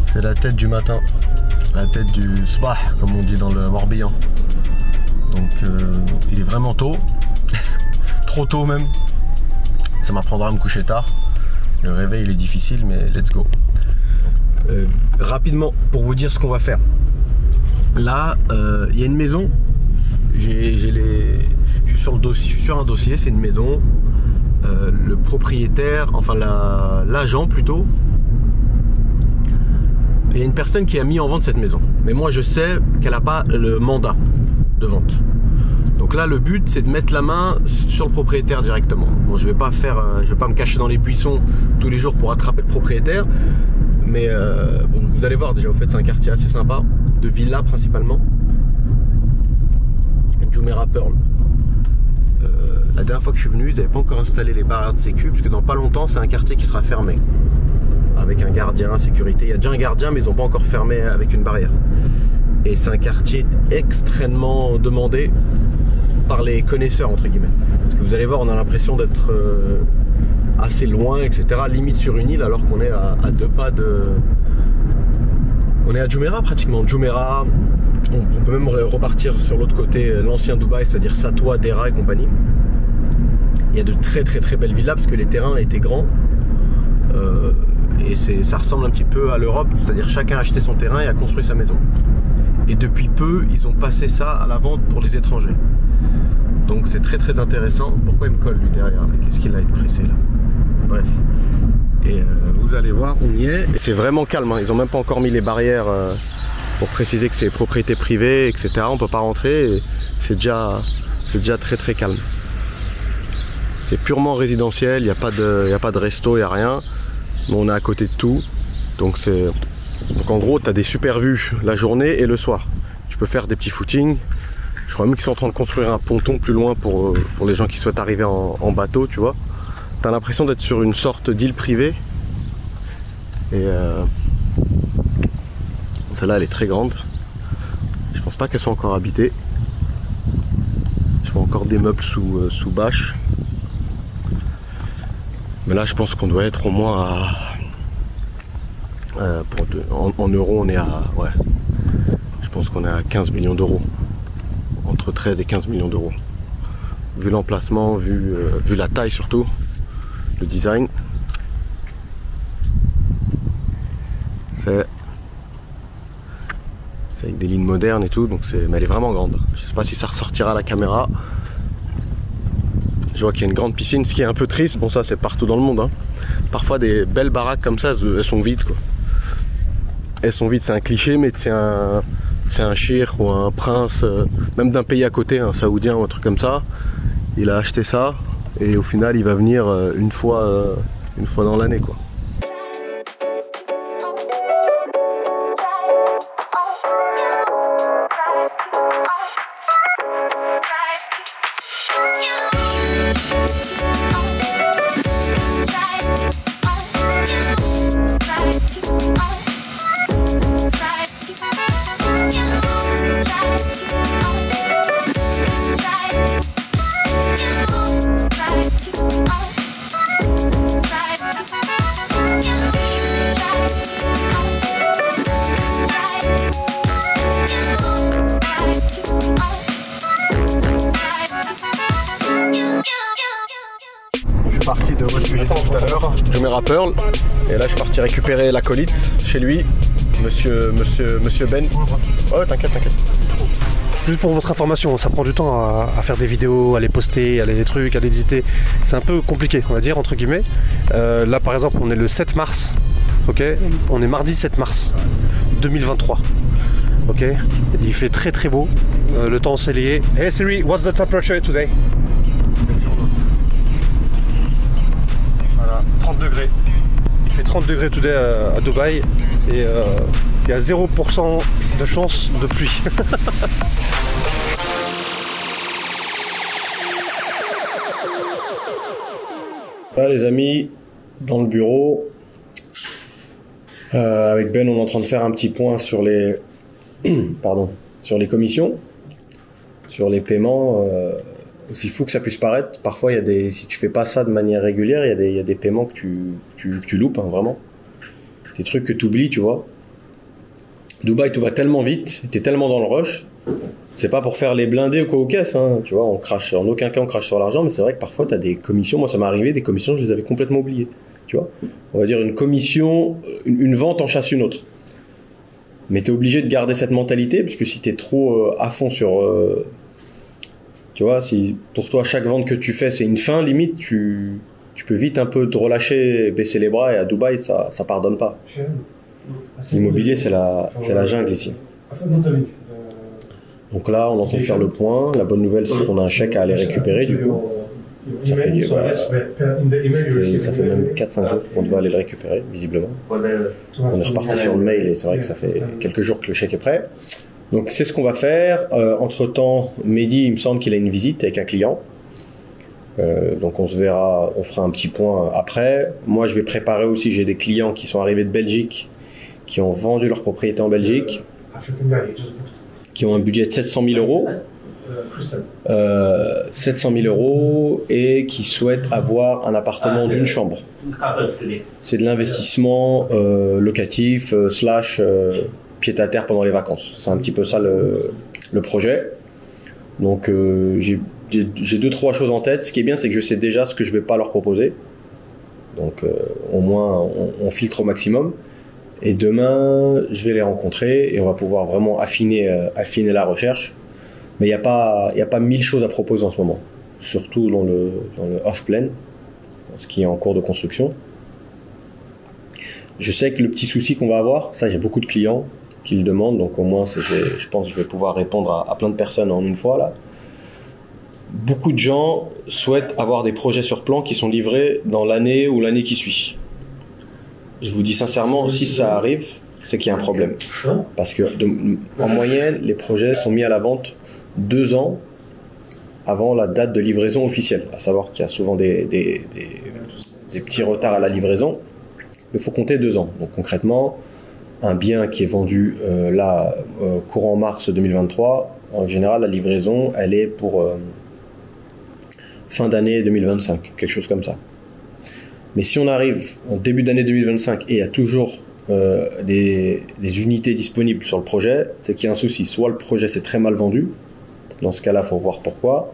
C'est la tête du matin, la tête du Sbah comme on dit dans le Morbihan. Donc il est vraiment tôt, trop tôt même. Ça m'apprendra à me coucher tard. Le réveil il est difficile mais let's go. Rapidement pour vous dire ce qu'on va faire. Là il y a une maison je suis sur le dossier, je suis sur un dossier, c'est une maison. Le propriétaire, enfin l'agent plutôt, il y a une personne qui a mis en vente cette maison. Mais moi je sais qu'elle n'a pas le mandat de vente. Donc là le but c'est de mettre la main sur le propriétaire directement. Bon, je vais pas me cacher dans les buissons tous les jours pour attraper le propriétaire. Mais bon, vous allez voir déjà, au fait c'est un quartier assez sympa, de villas principalement. Jumeirah Pearl. La dernière fois que je suis venu, ils n'avaient pas encore installé les barrières de sécu, parce que dans pas longtemps, c'est un quartier qui sera fermé. Avec un gardien, sécurité. Il y a déjà un gardien, mais ils n'ont pas encore fermé avec une barrière. Et c'est un quartier extrêmement demandé par les connaisseurs, entre guillemets. Parce que vous allez voir, on a l'impression d'être assez loin, etc. Limite sur une île, alors qu'on est à 2 pas de... On est à Jumeirah pratiquement. Jumeirah, on peut même repartir sur l'autre côté, l'ancien Dubaï, c'est-à-dire Satwa, Dera et compagnie. Il y a de très très très belles villas parce que les terrains étaient grands. Et ça ressemble un petit peu à l'Europe, c'est-à-dire chacun a acheté son terrain et a construit sa maison. Et depuis peu, ils ont passé ça à la vente pour les étrangers. Donc c'est très très intéressant. Pourquoi il me colle lui derrière? Qu'est-ce qu'il a été pressé là? Bref. Et vous allez voir, on y est. C'est vraiment calme, hein. Ils n'ont même pas encore mis les barrières pour préciser que c'est propriété privée, etc. On ne peut pas rentrer. C'est déjà très très calme. C'est purement résidentiel, il n'y a pas de resto, il n'y a rien. Mais on est à côté de tout. Donc en gros, tu as des super vues la journée et le soir. Tu peux faire des petits footings. Je crois même qu'ils sont en train de construire un ponton plus loin pour les gens qui souhaitent arriver en bateau, tu vois. Tu as l'impression d'être sur une sorte d'île privée. Et celle-là, elle est très grande. Je pense pas qu'elle soit encore habitée. Je vois encore des meubles sous bâche. Mais là, je pense qu'on doit être au moins en euros, on est à... Ouais. Je pense qu'on est à 15 millions d'euros. Entre 13 et 15 millions d'euros. Vu l'emplacement, vu la taille surtout. Le design. C'est avec des lignes modernes et tout, donc mais elle est vraiment grande. Je sais pas si ça ressortira à la caméra. Je vois qu'il y a une grande piscine, ce qui est un peu triste. Bon, ça c'est partout dans le monde, hein. Parfois des belles baraques comme ça, elles sont vides, quoi. Elles sont vides, c'est un cliché, mais c'est un cheikh ou un prince, même d'un pays à côté, un saoudien ou un truc comme ça. Il a acheté ça et au final il va venir une fois dans l'année, quoi. Parti de où est-ce que j'étais tout à l'heure, Jumeirah Pearl, et là je suis parti récupérer l'acolyte chez lui, monsieur Ben. Ouais, t'inquiète. Juste pour votre information, ça prend du temps à faire des vidéos, à les poster, à les trucs, à les éditer. C'est un peu compliqué, on va dire, entre guillemets. Là par exemple, on est le 7 mars, ok. On est mardi 7 mars 2023. Ok, il fait très très beau, le temps s'est lié. Hey Siri, what's the temperature today? 30 degrés. Il fait 30 degrés today à Dubaï et il y a 0% de chance de pluie. Là les amis, dans le bureau, avec Ben on est en train de faire un petit point sur les sur les commissions, sur les paiements. Aussi fou que ça puisse paraître, parfois si tu fais pas ça de manière régulière, il y a des paiements que tu loupes, hein, vraiment. Des trucs que tu oublies, tu vois. Dubaï, tout va tellement vite, t'es tellement dans le rush, c'est pas pour faire les blindés ou quoi aux caisses, hein, tu vois, en aucun cas on crache sur l'argent, mais c'est vrai que parfois t'as des commissions, moi ça m'est arrivé, des commissions je les avais complètement oubliées, tu vois. On va dire une commission, une vente en chasse une autre. Mais t'es obligé de garder cette mentalité, parce que si t'es trop à fond sur Tu vois, si pour toi chaque vente que tu fais c'est une fin, limite tu peux vite un peu te relâcher, baisser les bras, et à Dubaï ça pardonne pas. L'immobilier c'est la jungle ici. Donc là, on est en train de faire le point. La bonne nouvelle, c'est qu'on a un chèque à aller récupérer, du coup. Ça fait même 4-5 jours qu'on devait aller le récupérer, visiblement. On est reparti sur le mail et c'est vrai que ça fait quelques jours que le chèque est prêt. Donc c'est ce qu'on va faire. Entre-temps, Mehdi, il me semble qu'il a une visite avec un client. Donc on se verra, on fera un petit point après. Moi, je vais préparer aussi, j'ai des clients qui sont arrivés de Belgique, qui ont vendu leur propriété en Belgique, qui ont un budget de 700 000 euros. 700 000 euros et qui souhaitent avoir un appartement d'une chambre. C'est de l'investissement locatif slash pied à terre pendant les vacances. C'est un petit peu ça le projet. Donc j'ai 2-3 choses en tête. Ce qui est bien, c'est que je sais déjà ce que je vais pas leur proposer. Donc au moins on filtre au maximum. Et demain, je vais les rencontrer et on va pouvoir vraiment affiner la recherche. Mais il n'y a pas 1000 choses à proposer en ce moment, surtout dans le off-plan, ce qui est en cours de construction. Je sais que le petit souci qu'on va avoir, ça, il y a beaucoup de clients qui le demandent, donc au moins, je pense que je vais pouvoir répondre à plein de personnes en une fois là. Beaucoup de gens souhaitent avoir des projets sur plan qui sont livrés dans l'année ou l'année qui suit. Je vous dis sincèrement, si ça arrive, c'est qu'il y a un problème. Parce que en moyenne, les projets sont mis à la vente 2 ans avant la date de livraison officielle. À savoir qu'il y a souvent des petits retards à la livraison, mais il faut compter 2 ans. Donc concrètement, un bien qui est vendu courant mars 2023, en général la livraison elle est pour fin d'année 2025, quelque chose comme ça. Mais si on arrive en début d'année 2025 et il y a toujours des unités disponibles sur le projet, c'est qu'il y a un souci. Soit le projet s'est très mal vendu, dans ce cas-là, il faut voir pourquoi.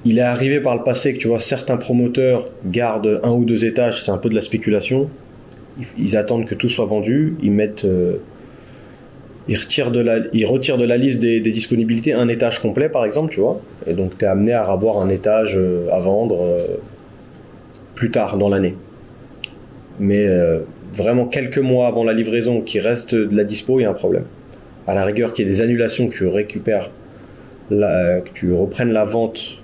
Il est arrivé par le passé que tu vois, certains promoteurs gardent 1 ou 2 étages, c'est un peu de la spéculation. Ils attendent que tout soit vendu, ils retirent de la liste des disponibilités un étage complet, par exemple, tu vois. Et donc, tu es amené à avoir un étage à vendre plus tard dans l'année. Mais vraiment quelques mois avant la livraison qui reste de la dispo, il y a un problème. À la rigueur qu'il y ait des annulations, que tu récupères que tu reprennes la vente,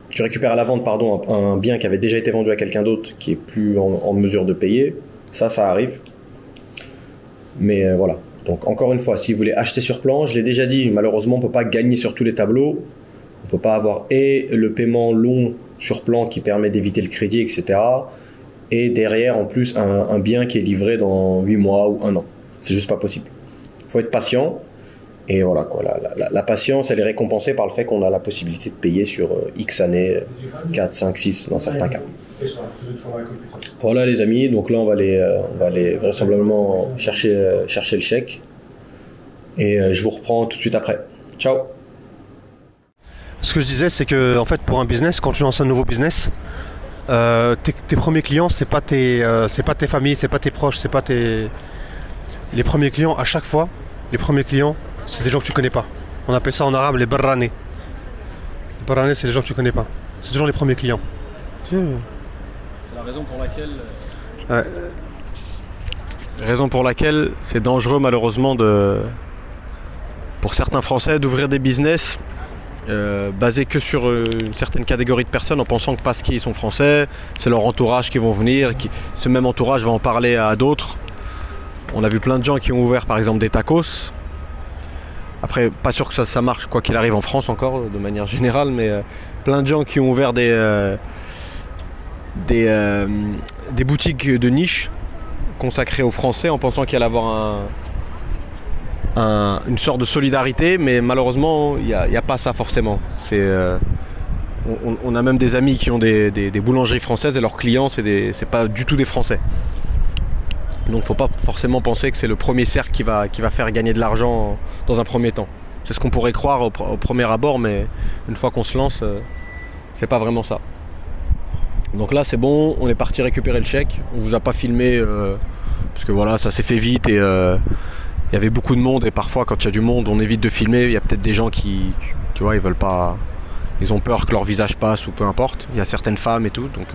tu récupères à la vente un bien qui avait déjà été vendu à quelqu'un d'autre qui est plus en mesure de payer, ça arrive. Mais voilà. Donc encore une fois, si vous voulez acheter sur plan, je l'ai déjà dit, malheureusement on ne peut pas gagner sur tous les tableaux. On ne peut pas avoir et le paiement long sur plan qui permet d'éviter le crédit, etc. Et derrière en plus un bien qui est livré dans 8 mois ou 1 an. C'est juste pas possible. Il faut être patient. Et voilà quoi, la patience elle est récompensée par le fait qu'on a la possibilité de payer sur X années, 4, 5, 6 dans certains cas. Voilà les amis, donc là on va aller vraisemblablement chercher le chèque. Et je vous reprends tout de suite après. Ciao. Ce que je disais, c'est que en fait pour un business, quand tu lances un nouveau business, tes premiers clients, c'est pas tes familles, c'est pas tes proches, c'est pas les premiers clients à chaque fois. Les premiers clients, c'est des gens que tu connais pas. On appelle ça en arabe les barranés. Les barranés, c'est les gens que tu connais pas. C'est toujours les premiers clients. C'est la raison pour laquelle. Raison pour laquelle c'est dangereux malheureusement pour certains Français d'ouvrir des business basés que sur une certaine catégorie de personnes en pensant que parce qu'ils sont français, c'est leur entourage qui vont venir, ce même entourage va en parler à d'autres. On a vu plein de gens qui ont ouvert par exemple des tacos. Après, pas sûr que ça marche quoi qu'il arrive en France encore de manière générale, mais plein de gens qui ont ouvert des boutiques de niche consacrées aux Français en pensant qu'il allait avoir une sorte de solidarité, mais malheureusement il n'y a pas ça forcément. On a même des amis qui ont des boulangeries françaises et leurs clients c'est pas du tout des Français. Donc faut pas forcément penser que c'est le premier cercle qui va faire gagner de l'argent dans un premier temps. C'est ce qu'on pourrait croire au premier abord, mais une fois qu'on se lance, c'est pas vraiment ça. Donc là c'est bon, on est parti récupérer le chèque. On vous a pas filmé parce que voilà, ça s'est fait vite et il y avait beaucoup de monde et parfois quand il y a du monde on évite de filmer, il y a peut-être des gens qui, tu vois, ils veulent pas, ils ont peur que leur visage passe ou peu importe, il y a certaines femmes et tout, donc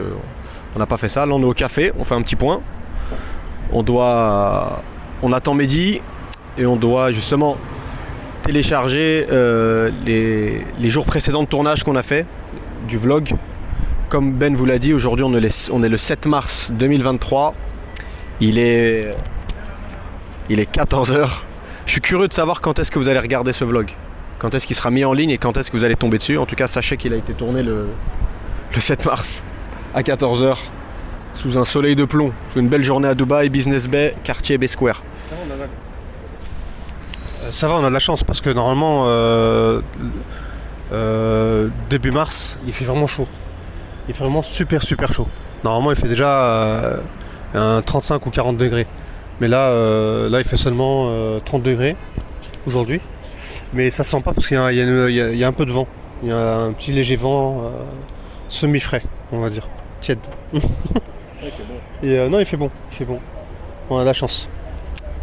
on n'a pas fait ça. Là on est au café, on fait un petit point, on attend Mehdi et on doit justement télécharger les jours précédents de tournage qu'on a fait, du vlog. Comme Ben vous l'a dit, aujourd'hui on est le 7 mars 2023, il est 14h. Je suis curieux de savoir quand est-ce que vous allez regarder ce vlog, quand est-ce qu'il sera mis en ligne et quand est-ce que vous allez tomber dessus. En tout cas sachez qu'il a été tourné le 7 mars à 14h sous un soleil de plomb, sous une belle journée à Dubaï, Business Bay, quartier Bay Square. Ça va, on a de la chance parce que normalement début mars il fait vraiment chaud. Il fait vraiment super chaud. Normalement il fait déjà un 35 ou 40 degrés. Mais là il fait seulement 30 degrés aujourd'hui. Mais ça se sent pas parce qu'il y a un peu de vent. Il y a un petit léger vent semi-frais, on va dire. Tiède. Et non, il fait bon. On a de la chance.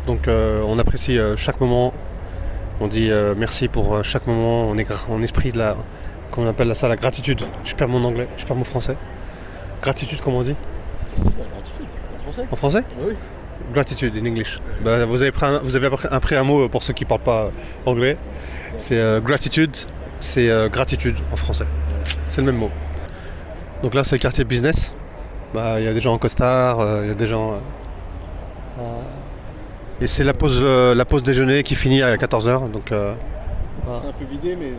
Donc on apprécie chaque moment. On dit merci pour chaque moment. On esprit de la... Qu'on appelle ça la gratitude. Je perds mon anglais, je perds mon français. Gratitude, comment on dit? Gratitude, en français. En français? Oui. Gratitude in English. Bah, vous avez appris un mot pour ceux qui ne parlent pas anglais. C'est gratitude, c'est gratitude en français. C'est le même mot. Donc là c'est le quartier business. Bah, y a des gens en costard, il y a des gens... Et c'est la pause déjeuner qui finit à 14h. Donc, voilà. C'est un peu vidé mais...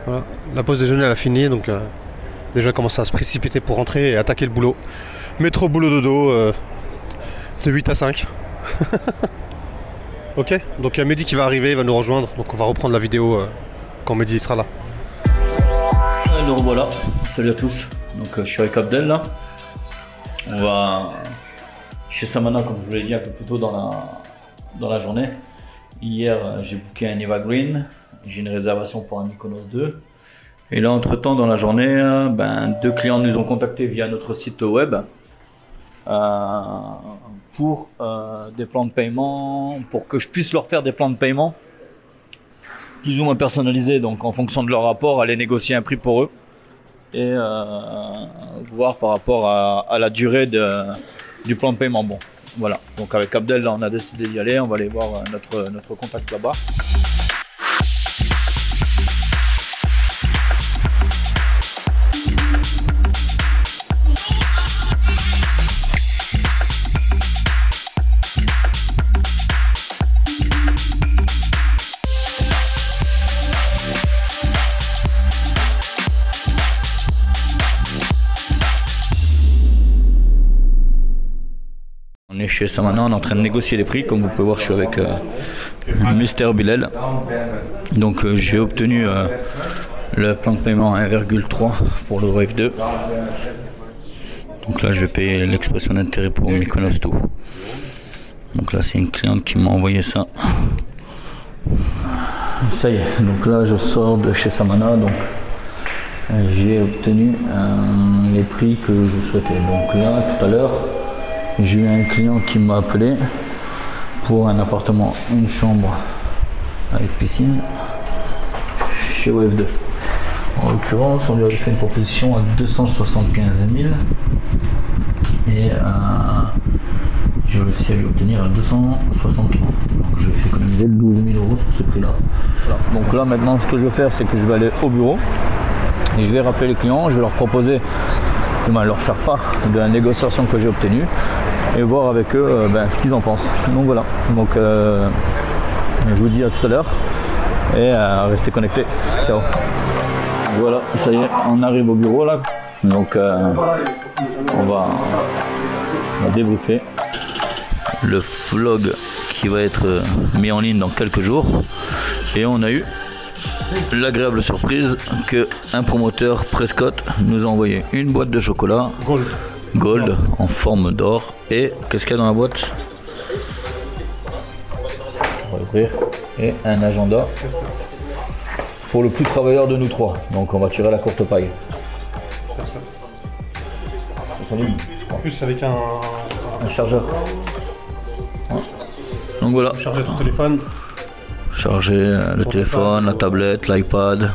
Voilà. La pause déjeuner elle a fini, donc les gens commencent à se précipiter pour rentrer et attaquer le boulot. Métro boulot dodo de 8 à 5. Ok, donc il y a Mehdi qui va arriver, il va nous rejoindre, donc on va reprendre la vidéo quand Mehdi sera là. Nous revoilà, salut à tous. Donc je suis avec Abdel là. On va chez Samana comme je vous l'ai dit un peu plus tôt dans la journée. Hier j'ai booké un Eva Green. J'ai une réservation pour un Mykonos 2. Et là, entre-temps, dans la journée, deux clients nous ont contactés via notre site web pour des plans de paiement, pour que je puisse leur faire des plans de paiement plus ou moins personnalisés. Donc, en fonction de leur rapport, aller négocier un prix pour eux et voir par rapport à la durée du plan de paiement. Bon, voilà. Donc, avec Abdel, là, on a décidé d'y aller. On va aller voir notre contact là-bas. On est chez Samana, on est en train de négocier les prix. Comme vous pouvez voir, je suis avec Mister Bilal. Donc j'ai obtenu le plan de paiement à 1,3 pour le Wave 2. Donc là je vais payer l'expression d'intérêt pour Mykonos 2. Donc là c'est une cliente qui m'a envoyé ça. Ça y est, donc là je sors de chez Samana. Donc j'ai obtenu les prix que je souhaitais. Donc là tout à l'heure j'ai eu un client qui m'a appelé pour un appartement, une chambre avec piscine chez Wave 2. En l'occurrence, on lui avait fait une proposition à 275 000 et j'ai réussi à lui obtenir à 263. Donc je vais économiser 12 000 € sur ce prix-là. Voilà. Donc là maintenant, ce que je vais faire, c'est que je vais aller au bureau et je vais rappeler les clients, je vais leur proposer, leur faire part de la négociation que j'ai obtenue et voir avec eux ce qu'ils en pensent. Donc voilà, donc je vous dis à tout à l'heure et restez connectés. Ciao. Voilà, ça y est, on arrive au bureau là, donc on va débriefer le vlog qui va être mis en ligne dans quelques jours. Et on a eu l'agréable surprise que un promoteur Prescott nous a envoyé une boîte de chocolat Gold en forme d'or. Et qu'est-ce qu'il y a dans la boîte? On va l'ouvrir. Et un agenda pour le plus travailleur de nous trois. Donc on va tirer la courte paille. En plus avec un chargeur. Ouais. Donc voilà. Charger ton téléphone. Charger le téléphone, la tablette, l'iPad.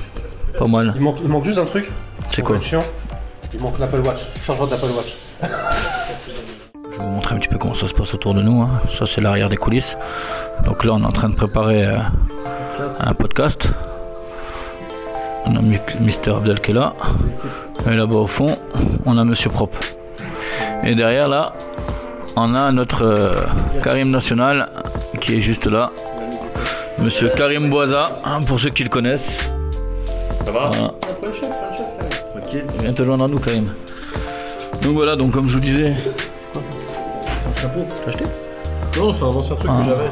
Pas mal. Il manque juste un truc. C'est quoi? Chiant. Il manque l'Apple Watch. Chargeur d'Apple Watch. Je vais vous montrer un petit peu comment ça se passe autour de nous. Hein. Ça, c'est l'arrière des coulisses. Donc là, on est en train de préparer un podcast. On a Mister Abdel qui est là. Et là-bas au fond, on a Monsieur Propre. Et derrière là, on a notre Karim National qui est juste là. Monsieur Karim Bouaza, hein, pour ceux qui le connaissent. Ça va? Il vient te joindre à nous, Karim. Donc voilà, donc comme je vous disais. Un chapeau. T'as acheté? Non, c'est un ancien truc que j'avais.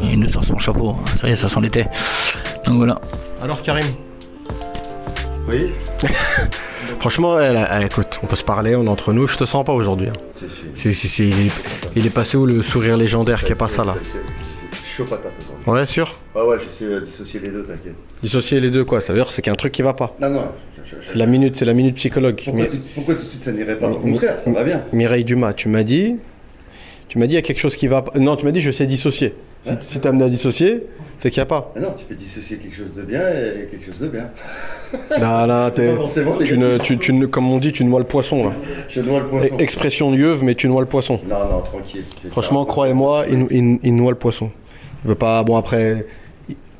Il nous sort son chapeau. Ça y est, ça sent l'été. Donc voilà. Alors Karim. Oui. Franchement, écoute, on peut se parler, on est entre nous, je te sens pas aujourd'hui. Hein. Il est passé où le sourire légendaire qui est pas ça là? Chaud patate. Ouais, sûr? Ah ouais, j'essaie de dissocier les deux, t'inquiète. Dissocier les deux quoi? Ça veut dire c'est qu'il y a un truc qui va pas. Non. C'est la minute psychologue. Pourquoi tout de suite ça n'irait pas? Au contraire, ça va bien. Mireille Dumas, tu m'as dit il y a quelque chose qui va pas. Non, tu m'as dit je sais dissocier. Si t'es amené à dissocier, c'est qu'il n'y a pas. Ah non, tu peux dissocier quelque chose de bien et quelque chose de bien. Là, comme on dit, tu noies le poisson là. Je noie le poisson. Expression lieuve, mais tu noies le poisson. Non, tranquille. Franchement, croyez-moi, il noie le poisson. Je veux pas. Bon après,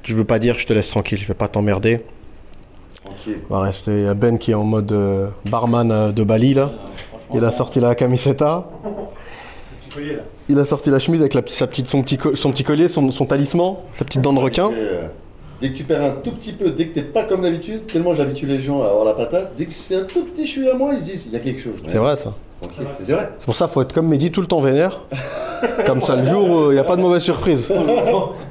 je veux pas dire je te laisse tranquille, je vais pas t'emmerder. Tranquille. On va rester. Il y a Ben qui est en mode barman de Bali là. Il a sorti la camiseta. Il a sorti la chemise avec son petit collier, son talisman, sa petite dent de requin. Dès que tu perds un tout petit peu, dès que t'es pas comme d'habitude, tellement j'habitue les gens à avoir la patate, dès que c'est un tout petit chouïa à moi, ils se disent il y a quelque chose. C'est vrai ça. Tranquille, c'est vrai. C'est pour ça qu'il faut être comme Mehdi tout le temps vénère. Comme ça le jour où il n'y a pas de mauvaise surprise.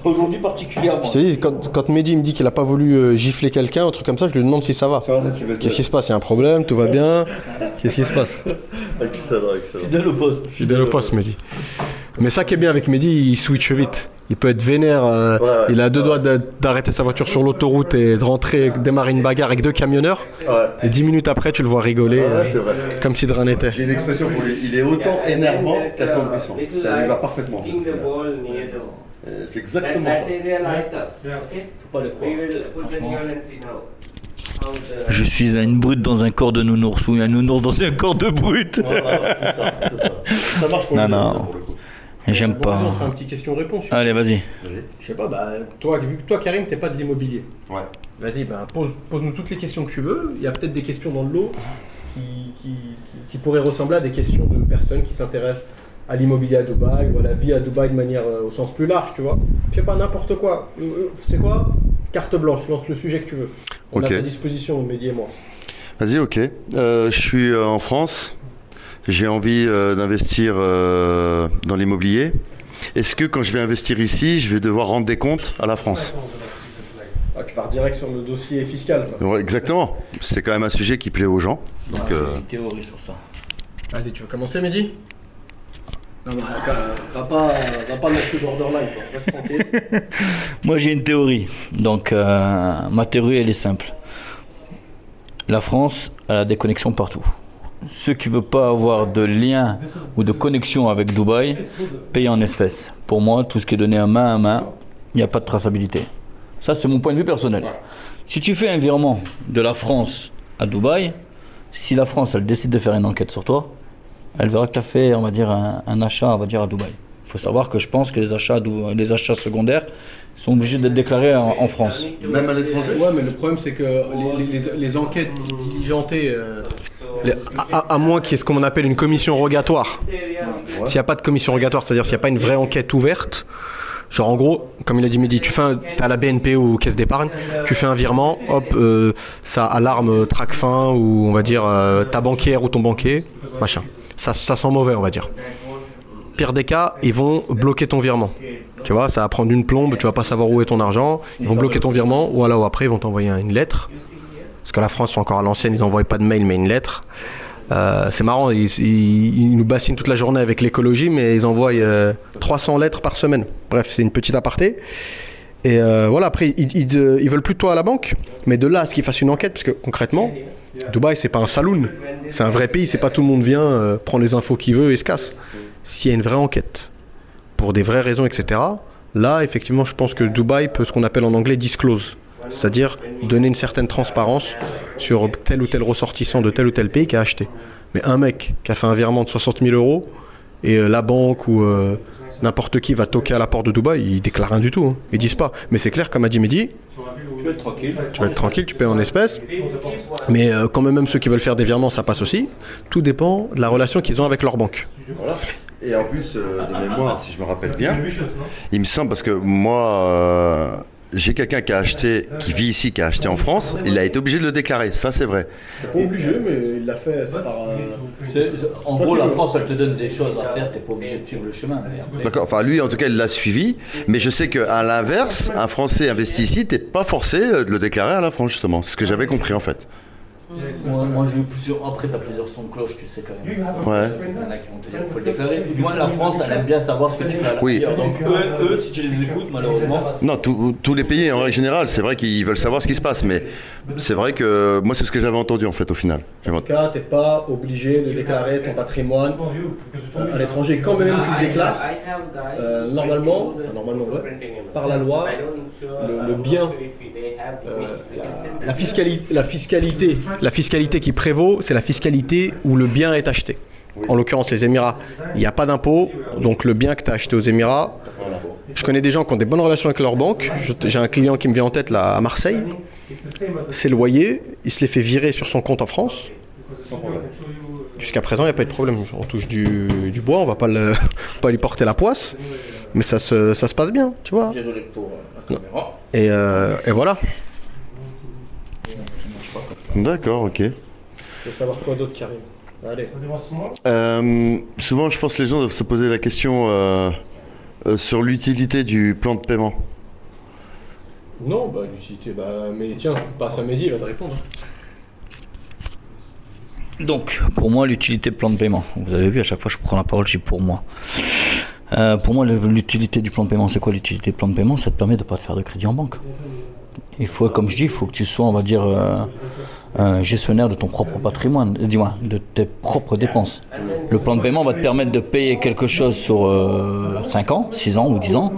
Aujourd'hui particulièrement. Je t'ai dit, quand Mehdi me dit qu'il a pas voulu gifler quelqu'un, un truc comme ça, je lui demande si ça va. Qu'est-ce qui se passe? Il y a un problème? Tout va bien? Qu'est-ce qui se passe? Excellent. Fidèle au poste. Fidèle au poste, Mehdi. Mais ça qui est bien avec Mehdi, il switch vite. Il peut être vénère, il a deux doigts d'arrêter sa voiture sur l'autoroute et de rentrer, démarrer une bagarre avec deux camionneurs. Ouais. Et 10 minutes après, tu le vois rigoler, c'est vrai. comme si de rien n'était. J'ai une expression pour lui, il est autant énervant qu'attendrissant. Ça lui va parfaitement. C'est exactement ça. Faut pas le croire. Je suis une brute dans un corps de nounours ou un nounours dans un corps de brute. Non, c'est ça. Ça marche pour lui. Non. J'aime pas. On fait un petit question-réponse. Allez, vas-y. Je sais pas, vu que toi, Karim, t'es pas de l'immobilier. Ouais. Vas-y, pose-nous toutes les questions que tu veux. Il y a peut-être des questions dans le lot qui pourraient ressembler à des questions de personnes qui s'intéressent à l'immobilier à Dubaï ou à la vie à Dubaï de manière au sens plus large, tu vois. Je sais pas, n'importe quoi. C'est quoi? Carte blanche, lance le sujet que tu veux. On est à ta disposition, Mehdi et moi. Vas-y, ok. Je suis en France. J'ai envie d'investir dans l'immobilier. Est-ce que quand je vais investir ici, je vais devoir rendre des comptes à la France? Tu pars direct sur le dossier fiscal, quoi. Ouais, exactement. C'est quand même un sujet qui plaît aux gens. Donc, j'ai une théorie sur ça. Vas-y, tu veux commencer, Mehdi? Non, va pas mettre le borderline, quoi. Reste tranquille. Moi, j'ai une théorie. Donc, ma théorie, elle est simple. La France, elle a des connexions partout. Ceux qui ne veulent pas avoir de lien ou de connexion avec Dubaï, payent en espèces. Pour moi, tout ce qui est donné à main, il n'y a pas de traçabilité. Ça, c'est mon point de vue personnel. Si tu fais un virement de la France à Dubaï, si la France, elle décide de faire une enquête sur toi, elle verra que tu as fait, on va dire, un achat, on va dire, à Dubaï. Il faut savoir que je pense que les achats secondaires sont obligés d'être déclarés en France. Même à l'étranger? Ouais, mais le problème, c'est que les enquêtes diligentées... À moins qu'il y ait ce qu'on appelle une commission rogatoire. S'il n'y a pas de commission rogatoire, c'est-à-dire s'il n'y a pas une vraie enquête ouverte, genre en gros, comme il a dit Mehdi, t'as la BNP ou caisse d'épargne, tu fais un virement, hop, ça alarme Tracfin ou on va dire ta banquière ou ton banquier, machin. Ça sent mauvais, on va dire. Pire des cas, ils vont bloquer ton virement. Tu vois, ça va prendre une plombe, tu vas pas savoir où est ton argent, ils vont bloquer ton virement, ou alors après ils vont t'envoyer une lettre. Parce que la France, sont encore à l'ancienne, ils n'envoient pas de mail, mais une lettre. C'est marrant, ils nous bassinent toute la journée avec l'écologie, mais ils envoient 300 lettres par semaine. Bref, c'est une petite aparté. Et voilà, après, ils veulent plus de toi à la banque, mais de là à ce qu'ils fassent une enquête, parce que concrètement, Dubaï, c'est pas un saloon. C'est un vrai pays, c'est pas tout le monde vient, prend les infos qu'il veut et se casse. S'il y a une vraie enquête, pour des vraies raisons, etc., Là, effectivement, je pense que Dubaï peut ce qu'on appelle en anglais disclose. C'est-à-dire donner une certaine transparence sur tel ou tel ressortissant de tel ou tel pays qui a acheté. Mais un mec qui a fait un virement de 60 000 € et la banque ou n'importe qui va toquer à la porte de Dubaï, ils déclarent rien du tout. Hein. Ils disent pas. Mais c'est clair, comme a dit Mehdi, Tu vas être tranquille. Tu vas être tranquille, tu payes en espèces. Mais quand même ceux qui veulent faire des virements, ça passe aussi. Tout dépend de la relation qu'ils ont avec leur banque. Voilà. Et en plus, de mémoire, si je me rappelle bien, il me semble, parce que moi, j'ai quelqu'un qui a acheté, qui vit ici, qui a acheté en France, il a été obligé de le déclarer, ça c'est vrai. Pas obligé, mais il l'a fait par... En gros, la France, elle te donne des choses à faire, t'es pas obligé de suivre le chemin. D'accord, enfin lui en tout cas il l'a suivi, mais je sais qu'à l'inverse, un Français investi ici, t'es pas forcé de le déclarer à la France justement, c'est ce que j'avais compris en fait. Moi j'ai eu plusieurs. Après, t'as plusieurs sons de cloche, tu sais quand même. Ouais. Il y en a qui vont te dire qu'il faut le déclarer. Du moins, la France, elle aime bien savoir ce que tu fais à la Oui. Donc, eux, si tu les écoutes, malheureusement. Non, tous les pays en règle générale, c'est vrai qu'ils veulent savoir ce qui se passe, mais c'est vrai que moi c'est ce que j'avais entendu en fait au final. En tout cas, t'es pas obligé de déclarer ton patrimoine à l'étranger. Quand même tu le déclares, normalement, ouais, par la loi, le bien, la fiscalité qui prévaut, c'est la fiscalité où le bien est acheté. En l'occurrence, les Émirats, il n'y a pas d'impôt, donc le bien que tu as acheté aux Émirats, je connais des gens qui ont des bonnes relations avec leur banque. J'ai un client qui me vient en tête là à Marseille. Ses loyers, il se les fait virer sur son compte en France. Jusqu'à présent, il n'y a pas eu de problème. On touche du bois, on va pas lui porter la poisse, mais ça se passe bien, tu vois. Désolé pour la caméra. Et voilà. D'accord, ok. Tu veux savoir quoi d'autre, Karim? Allez. Souvent je pense que les gens doivent se poser la question sur l'utilité du plan de paiement. Non, bah l'utilité, mais tiens, passe à Mehdi, il va te répondre. Donc, pour moi, l'utilité plan de paiement. Vous avez vu, à chaque fois, je prends la parole, je dis pour moi. Pour moi, l'utilité du plan de paiement, c'est quoi l'utilité du plan de paiement? Ça te permet de ne pas te faire de crédit en banque. Il faut, comme je dis, il faut que tu sois, on va dire, gestionnaire de ton propre patrimoine, dis-moi, de tes propres dépenses. Le plan de paiement va te permettre de payer quelque chose sur 5 ans, 6 ans ou 10 ans,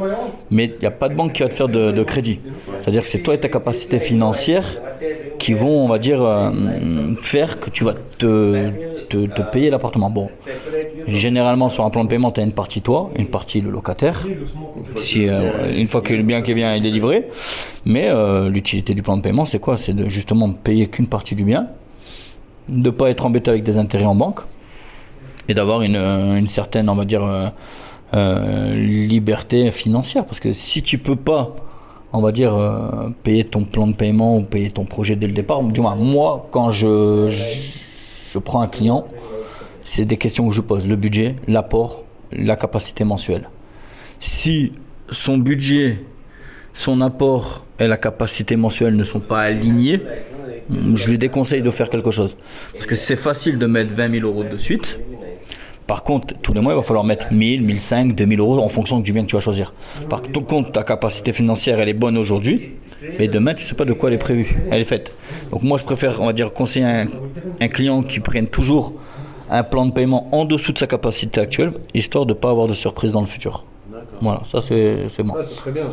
mais il n'y a pas de banque qui va te faire de crédit. C'est-à-dire que c'est toi et ta capacité financière qui vont, on va dire, faire que tu vas te payer l'appartement. Bon, généralement sur un plan de paiement, tu as une partie toi, une partie le locataire, si, une fois que le bien qui est bien, il est livré. Mais l'utilité du plan de paiement, c'est quoi? C'est de justement payer qu'une partie du bien, de ne pas être embêté avec des intérêts en banque, et d'avoir une certaine, on va dire, liberté financière. Parce que si tu peux pas, on va dire, payer ton plan de paiement ou payer ton projet dès le départ, du moins, moi, quand je prends un client, c'est des questions que je pose. Le budget, l'apport, la capacité mensuelle. Si son budget, son apport et la capacité mensuelle ne sont pas alignés, je lui déconseille de faire quelque chose. Parce que c'est facile de mettre 20 000 € de suite. Par contre, tous les mois, il va falloir mettre 1000, 1500, 2000 € en fonction du bien que tu vas choisir. Par contre, ta capacité financière, elle est bonne aujourd'hui, mais demain, tu ne sais pas de quoi elle est prévue. Elle est faite. Donc moi, je préfère, on va dire, conseiller un client qui prenne toujours un plan de paiement en dessous de sa capacité actuelle, histoire de ne pas avoir de surprise dans le futur. Voilà, ça c'est bon. Ouais, ça serait bien.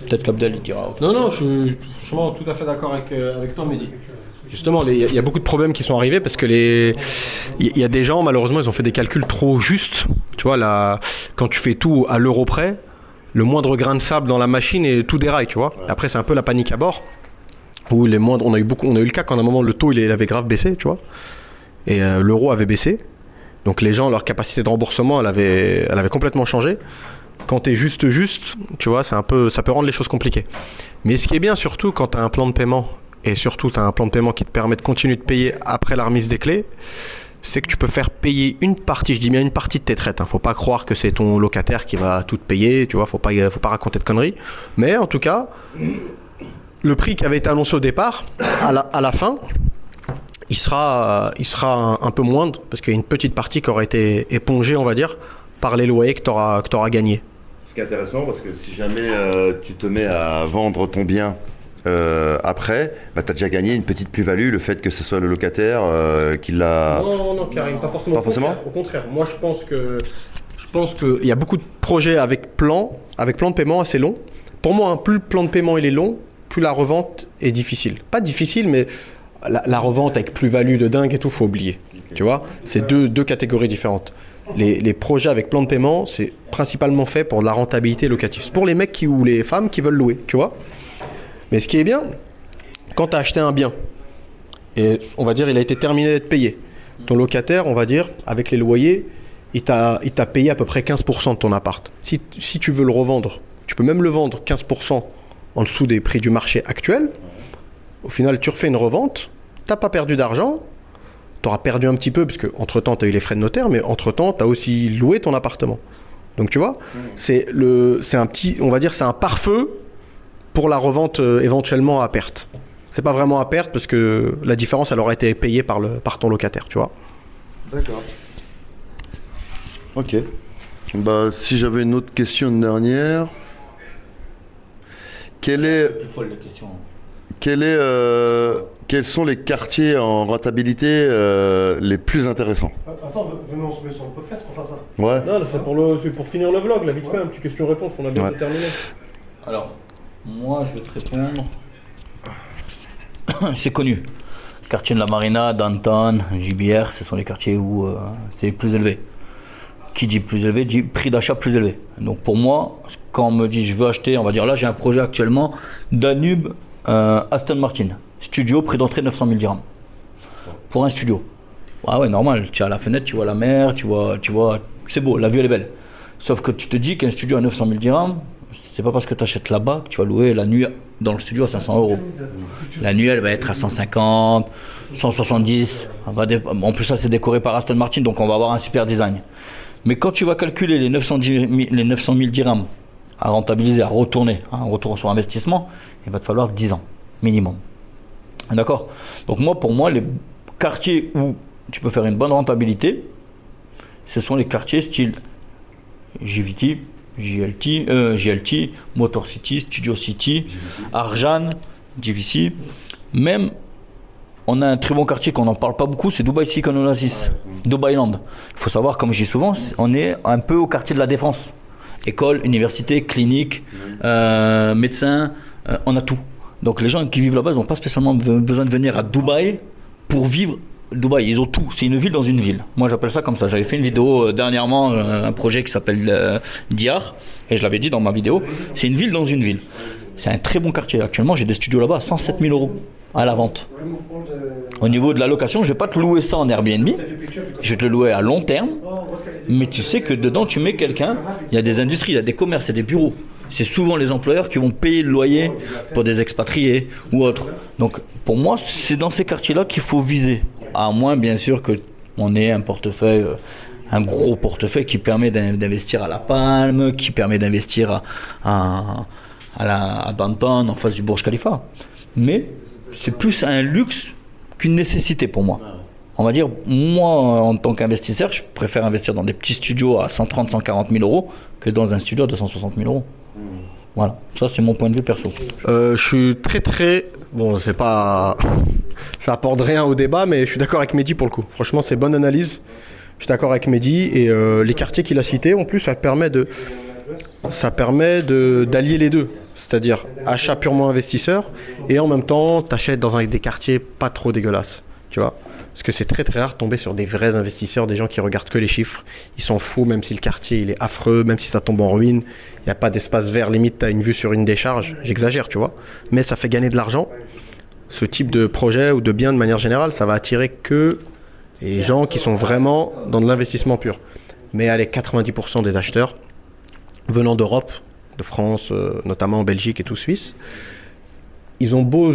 Peut-être qu'Abdel il dira. Non, je suis franchement tout à fait d'accord avec toi, Mehdi. Justement, il y a beaucoup de problèmes qui sont arrivés parce que il y a des gens, malheureusement, ils ont fait des calculs trop justes. Tu vois, là, quand tu fais tout à l'euro près, le moindre grain de sable dans la machine et tout déraille, tu vois. Après, c'est un peu la panique à bord. Où on a eu le cas quand à un moment le taux il avait grave baissé, tu vois. Et l'euro avait baissé. Donc les gens, leur capacité de remboursement, elle avait complètement changé. Quand tu es juste, tu vois, ça peut rendre les choses compliquées. Mais ce qui est bien surtout quand tu as un plan de paiement, et surtout tu as un plan de paiement qui te permet de continuer de payer après la remise des clés, c'est que tu peux faire payer une partie, je dis bien une partie de tes traites. Faut pas croire que c'est ton locataire qui va tout te payer, tu vois, faut pas raconter de conneries. Mais en tout cas, le prix qui avait été annoncé au départ, à la fin, il sera un peu moindre, parce qu'il y a une petite partie qui aura été épongée, on va dire, par les loyers que tu auras gagnés. Ce qui est intéressant, parce que si jamais tu te mets à vendre ton bien après, tu as déjà gagné une petite plus-value, le fait que ce soit le locataire qui l'a... Non, Karim, pas forcément. Pas forcément. Au contraire, moi je pense que Je pense qu'il y a beaucoup de projets avec plan de paiement assez long. Pour moi, hein, plus le plan de paiement il est long, plus la revente est difficile. Pas difficile, mais la revente avec plus-value de dingue et tout, faut oublier. Tu vois, c'est deux catégories différentes. Les projets avec plan de paiement, c'est principalement fait pour de la rentabilité locative. C'est pour les mecs ou les femmes qui veulent louer, tu vois. Mais ce qui est bien, quand tu as acheté un bien, et on va dire il a été terminé d'être payé, ton locataire, on va dire, avec les loyers, il t'a payé à peu près 15% de ton appart. Si tu veux le revendre, tu peux même le vendre 15% en dessous des prix du marché actuel. Au final, tu refais une revente, tu n'as pas perdu d'argent, tu auras perdu un petit peu, parce qu'entre-temps, tu as eu les frais de notaire, mais entre-temps, tu as aussi loué ton appartement. Donc tu vois, c'est un petit, on va dire, c'est un pare-feu pour la revente éventuellement à perte. C'est pas vraiment à perte, parce que la différence, elle aura été payée par ton locataire, tu vois. D'accord. Ok. Bah, si j'avais une autre question, une dernière. Quels sont les quartiers en rentabilité les plus intéressants? Attends, venez, on se met sur le podcast pour faire ça. Ouais. Non, c'est pour finir le vlog, là, vite fait, un petit question-réponse, on a bientôt terminé. Alors, moi, je vais te répondre. C'est connu. Quartier de la Marina, Downtown, JBR, ce sont les quartiers où c'est plus élevé. Qui dit plus élevé, dit prix d'achat plus élevé. Donc pour moi, quand on me dit je veux acheter, on va dire là j'ai un projet actuellement, Danube, Aston Martin. Studio, prix d'entrée 900 000 dirhams. Pour un studio. Ah ouais, normal, tu es à la fenêtre, tu vois la mer, tu vois, c'est beau, la vue elle est belle. Sauf que tu te dis qu'un studio à 900 000 dirhams, c'est pas parce que tu achètes là-bas que tu vas louer la nuit dans le studio à 500 €. La nuit elle va être à 150, 170. En plus ça c'est décoré par Aston Martin, donc on va avoir un super design. Mais quand tu vas calculer les 900 000 dirhams à rentabiliser, à retourner, un retour sur investissement, il va te falloir 10 ans minimum. D'accord? Donc pour moi, les quartiers où tu peux faire une bonne rentabilité, ce sont les quartiers style JVT, JLT, Motor City, Studio City, Arjan, JVC. Même, on a un très bon quartier qu'on n'en parle pas beaucoup, c'est Dubai Silicon Oasis, Dubai Land. Il faut savoir, comme je dis souvent, on est un peu au quartier de la Défense. École, université, clinique, médecin, on a tout. Donc les gens qui vivent là-bas, ils n'ont pas spécialement besoin de venir à Dubaï pour vivre Dubaï. Ils ont tout. C'est une ville dans une ville. Moi, j'appelle ça comme ça. J'avais fait une vidéo dernièrement, un projet qui s'appelle Diyar, et je l'avais dit dans ma vidéo. C'est une ville dans une ville. C'est un très bon quartier. Actuellement, j'ai des studios là-bas à 107 000 € à la vente. Au niveau de la location, je ne vais pas te louer ça en Airbnb. Je vais te le louer à long terme. Mais tu sais que dedans, tu mets quelqu'un. Il y a des industries, il y a des commerces, il y a des bureaux. C'est souvent les employeurs qui vont payer le loyer pour des expatriés ou autres. Donc, pour moi, c'est dans ces quartiers-là qu'il faut viser. À moins, bien sûr, qu'on ait un portefeuille, un gros portefeuille qui permet d'investir à La Palme, qui permet d'investir à Downtown, en face du Burj Khalifa. Mais c'est plus un luxe qu'une nécessité pour moi. On va dire, moi, en tant qu'investisseur, je préfère investir dans des petits studios à 130 000, 140 000 € que dans un studio à 260 000 €. Voilà, ça c'est mon point de vue perso. Je suis très... Bon, c'est pas... Ça apporte rien au débat, mais je suis d'accord avec Mehdi pour le coup. Franchement, c'est bonne analyse. Je suis d'accord avec Mehdi. Et les quartiers qu'il a cités, en plus, ça permet d'allier les deux. C'est-à-dire achat purement investisseur et en même temps, t'achètes dans des quartiers pas trop dégueulasses. Tu vois? Parce que c'est très rare de tomber sur des vrais investisseurs, des gens qui regardent que les chiffres. Ils s'en foutent, même si le quartier il est affreux, même si ça tombe en ruine. Il n'y a pas d'espace vert, limite tu as une vue sur une décharge. J'exagère, tu vois. Mais ça fait gagner de l'argent. Ce type de projet ou de bien de manière générale, ça va attirer que les gens qui sont vraiment dans de l'investissement pur. Mais allez, 90% des acheteurs venant d'Europe, de France, notamment en Belgique et tout Suisse, ils ont beau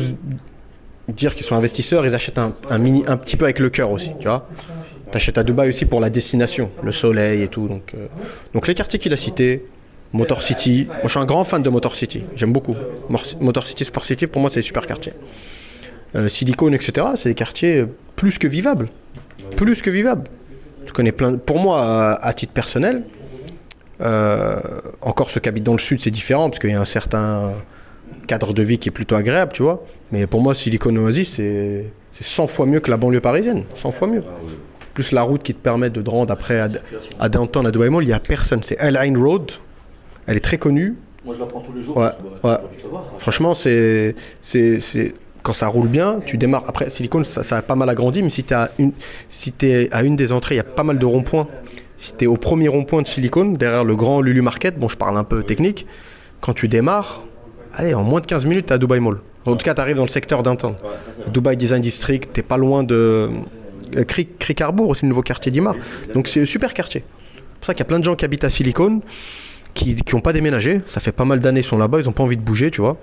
dire qu'ils sont investisseurs, ils achètent un petit peu avec le cœur aussi, tu vois. T'achètes à Dubaï aussi pour la destination, le soleil et tout. Donc les quartiers qu'il a cités, Motor City, moi je suis un grand fan de Motor City, j'aime beaucoup. Motor City, Sport City, pour moi c'est des super quartiers. Silicon, etc., c'est des quartiers plus que vivables. Plus que vivables. Je connais plein. Pour moi, à titre personnel, encore ceux qui habitent dans le sud, c'est différent parce qu'il y a un certain cadre de vie qui est plutôt agréable, tu vois. Mais pour moi, Silicon Oasis, c'est 100 fois mieux que la banlieue parisienne. 100 fois mieux. plus la route qui te permet de te rendre après à Downtown, à Dubai Mall, il n'y a personne. C'est Al Ain Road, elle est très connue. Moi je la prends tous les jours. Ouais, ouais. Franchement, c'est quand ça roule bien, tu démarres. Après, Silicon, ça a pas mal agrandi, mais si t'es à une des entrées, il y a pas mal de ronds-points. Si tu es au premier rond-point de Silicon, derrière le grand Lulu Market, bon, je parle un peu technique, quand tu démarres, allez, en moins de 15 minutes, tu es à Dubai Mall. En tout cas, tu arrives dans le secteur Downtown. Dubai Design District, tu pas loin de Creek Harbour, aussi le nouveau quartier d'Imar. Donc c'est un super quartier. C'est pour ça qu'il y a plein de gens qui habitent à Silicon, qui n'ont pas déménagé. Ça fait pas mal d'années qu'ils sont là-bas, ils n'ont pas envie de bouger, tu vois.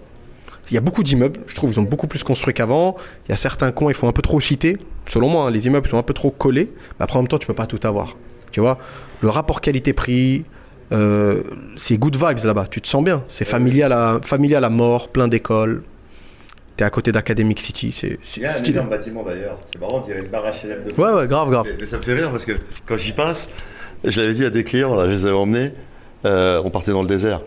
Il y a beaucoup d'immeubles, je trouve, ils ont beaucoup plus construit qu'avant. Il y a certains coins, ils font un peu trop citer. Selon moi, hein, les immeubles sont un peu trop collés. Mais après, en même temps, tu peux pas tout avoir. Tu vois, le rapport qualité-prix, c'est good vibes là-bas. Tu te sens bien. C'est familial à mort, plein d'écoles. T'es à côté d'Academic City, c'est il y a un stylé. énorme bâtiment d'ailleurs, c'est marrant, on dirait une barre HLM de Ouais, grave. Mais ça me fait rire parce que quand j'y passe, je l'avais dit à des clients, là, je les avais emmenés, on partait dans le désert.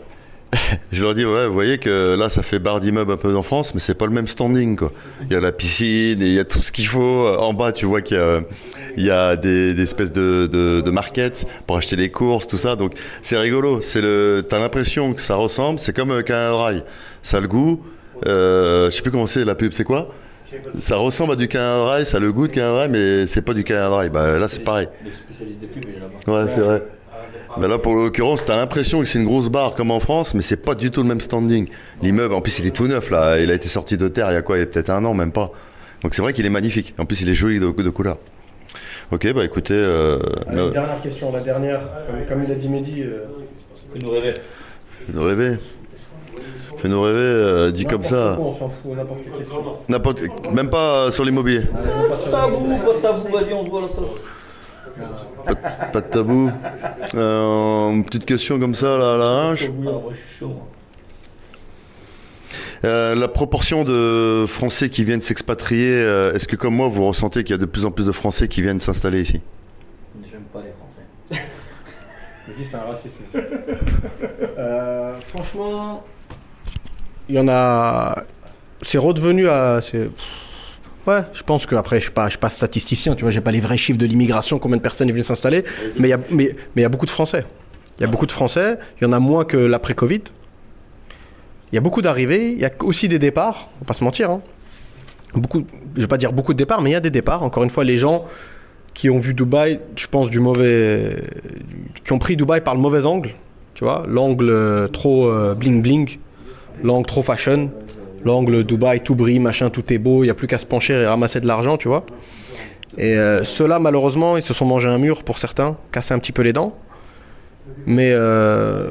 Je leur dis, ouais, vous voyez que là, ça fait barre d'immeuble un peu en France, mais c'est pas le même standing, quoi. Il y a la piscine, et il y a tout ce qu'il faut. En bas, tu vois qu'il y a des espèces de markets pour acheter les courses, tout ça. Donc, c'est rigolo. T'as l'impression que ça ressemble, c'est comme Canada Dry. Ça a le goût. Je sais plus comment c'est la pub, c'est quoi? Ça ressemble à du Canada Dry, ça a le goût de Canada Dry, mais c'est pas du Canada Dry. Bah, là, c'est pareil. Les spécialistes des pubs, il est là-bas. Ouais, c'est vrai. Ben là, pour l'occurrence, t'as l'impression que c'est une grosse barre comme en France, mais c'est pas du tout le même standing. L'immeuble, en plus, il est tout neuf là. Il a été sorti de terre il y a quoi? Il y a peut-être 1 an, même pas. Donc c'est vrai qu'il est magnifique. En plus, il est joli de couleur. Ok, bah écoutez. Dernière question, la dernière, comme il a dit Mehdi. Fais-nous rêver. Fais-nous rêver, dit comme ça. On s'en fout, n'importe quelle question. Même pas sur l'immobilier. Pas de tabou, vas-y, on se voit la sauce. Pas de tabou. Une petite question comme ça, là, à la hache. La proportion de Français qui viennent s'expatrier, est-ce que comme moi, vous ressentez qu'il y a de plus en plus de Français qui viennent s'installer ici? J'aime pas les Français. Je dis c'est un racisme. Franchement, il y en a. C'est redevenu à. Ouais, je pense que après, je suis pas statisticien, tu vois, j'ai pas les vrais chiffres de l'immigration, combien de personnes viennent s'installer, mais il y a beaucoup de Français. Il y a beaucoup de Français, il y en a moins que l'après-Covid. Il y a beaucoup d'arrivées, il y a aussi des départs, on va pas se mentir. Hein. Je vais pas dire beaucoup de départs, mais il y a des départs. Encore une fois, les gens qui ont vu Dubaï, je pense qui ont pris Dubaï par le mauvais angle, tu vois, l'angle trop bling bling, l'angle trop fashion. L'angle Dubaï, tout brille, machin, tout est beau, il n'y a plus qu'à se pencher et ramasser de l'argent, tu vois. Et ceux-là, malheureusement, ils se sont mangés un mur pour certains, cassé un petit peu les dents. Mais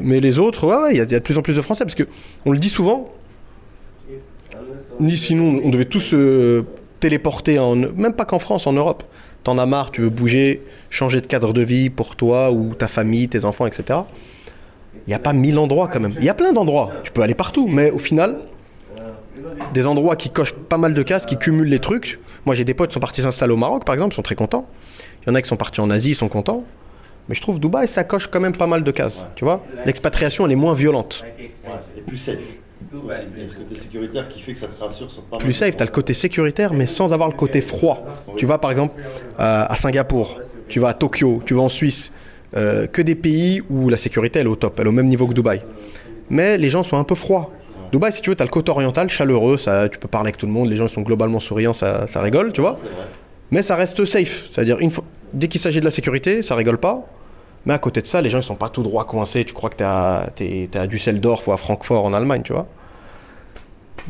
les autres, ouais, il y a de plus en plus de Français, parce qu'on le dit souvent, sinon on devait tous se téléporter, même pas qu'en France, en Europe. T'en as marre, tu veux bouger, changer de cadre de vie pour toi ou ta famille, tes enfants, etc. Il n'y a pas 1000 endroits quand même. Il y a plein d'endroits, tu peux aller partout, mais au final... Des endroits qui cochent pas mal de cases, qui cumulent les trucs. Moi, j'ai des potes qui sont partis s'installer au Maroc, par exemple, ils sont très contents. Il y en a qui sont partis en Asie, ils sont contents. Mais je trouve Dubaï, ça coche quand même pas mal de cases. Tu vois, l'expatriation, elle est moins violente. Et plus safe. Il y a ce côté sécuritaire qui fait que ça te rassure sur pas mal. Plus safe, tu as le côté sécuritaire, mais sans avoir le côté froid. Tu vas par exemple à Singapour, tu vas à Tokyo, tu vas en Suisse. Que des pays où la sécurité, elle est au top, elle est au même niveau que Dubaï. Mais les gens sont un peu froids. Dubaï, si tu veux, tu as le côté oriental, chaleureux, ça, tu peux parler avec tout le monde, les gens ils sont globalement souriants, ça rigole, tu vois. Mais ça reste safe, c'est-à-dire dès qu'il s'agit de la sécurité, ça rigole pas. Mais à côté de ça, les gens ils sont pas tout droit coincés, tu crois que t'es à Düsseldorf ou à Francfort en Allemagne, tu vois.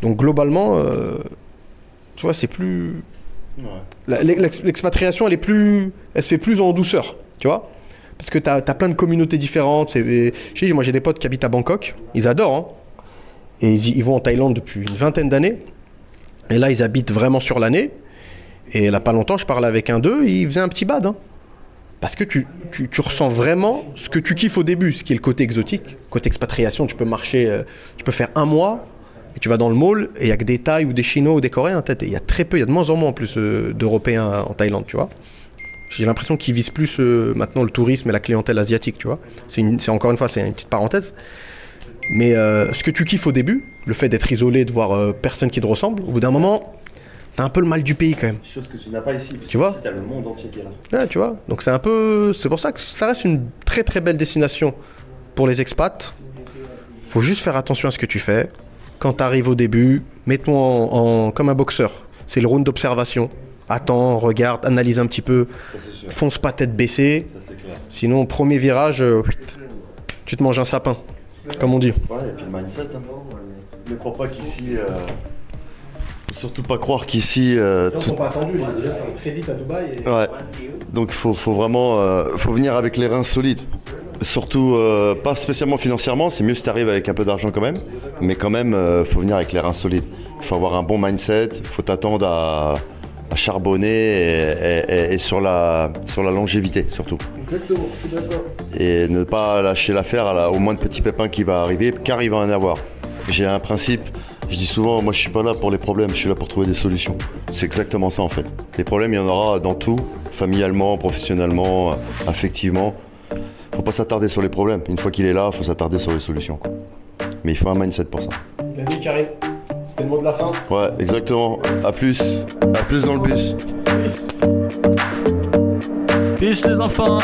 Donc globalement, tu vois, c'est plus... Ouais. L'expatriation, elle se fait plus en douceur, tu vois. Parce que tu as plein de communautés différentes. Moi j'ai des potes qui habitent à Bangkok, ils adorent, hein. Et ils vont en Thaïlande depuis une vingtaine d'années. Et là, ils habitent vraiment sur l'année. Et là, pas longtemps, je parlais avec un d'eux, il faisait un petit bad. Hein. Parce que tu ressens vraiment ce que tu kiffes au début, ce qui est le côté exotique. Côté expatriation, tu peux marcher, tu peux faire 1 mois, et tu vas dans le mall, et il n'y a que des Thaïs ou des Chinois ou des Coréens. Il y a très peu, il y a de moins en moins en plus d'Européens en Thaïlande, tu vois. J'ai l'impression qu'ils visent plus maintenant le tourisme et la clientèle asiatique, tu vois. C'est encore une fois, c'est une petite parenthèse. Mais ce que tu kiffes au début, le fait d'être isolé, de voir personne qui te ressemble, au bout d'un moment, t'as un peu le mal du pays quand même. Chose que tu n'as pas ici. Tu vois? T'as le monde entier qui est là. Ouais, tu vois. Donc c'est un peu, c'est pour ça que ça reste une très très belle destination pour les expats. Faut juste faire attention à ce que tu fais. Quand t'arrives au début, mets-toi comme un boxeur. C'est le round d'observation. Attends, regarde, analyse un petit peu. Fonce pas tête baissée. Ça, c'est clair. Sinon, au premier virage, tu te manges un sapin, comme on dit. Ouais, et puis le mindset. Hein. Ne crois pas qu'ici. Faut surtout pas croire qu'ici. Tout... pas attendu, déjà ça va très vite à Dubaï. Et... Ouais. Donc faut vraiment. Faut venir avec les reins solides. Surtout, pas spécialement financièrement, c'est mieux si tu arrives avec un peu d'argent quand même. Mais quand même, faut venir avec les reins solides. Il faut avoir un bon mindset, il faut t'attendre à charbonner et sur la longévité surtout. Exactement, je suis d'accord. Et ne pas lâcher l'affaire au moins de petits pépins qui va arriver, car il va en avoir. J'ai un principe, je dis souvent, moi je suis pas là pour les problèmes, je suis là pour trouver des solutions. C'est exactement ça en fait. Les problèmes, il y en aura dans tout, familialement, professionnellement, affectivement. Faut pas s'attarder sur les problèmes. Une fois qu'il est là, faut s'attarder sur les solutions, quoi. Mais il faut un mindset pour ça. Bien dit, Karim. C'était le mot de la fin. Ouais, exactement. À plus dans le bus. Peace les enfants.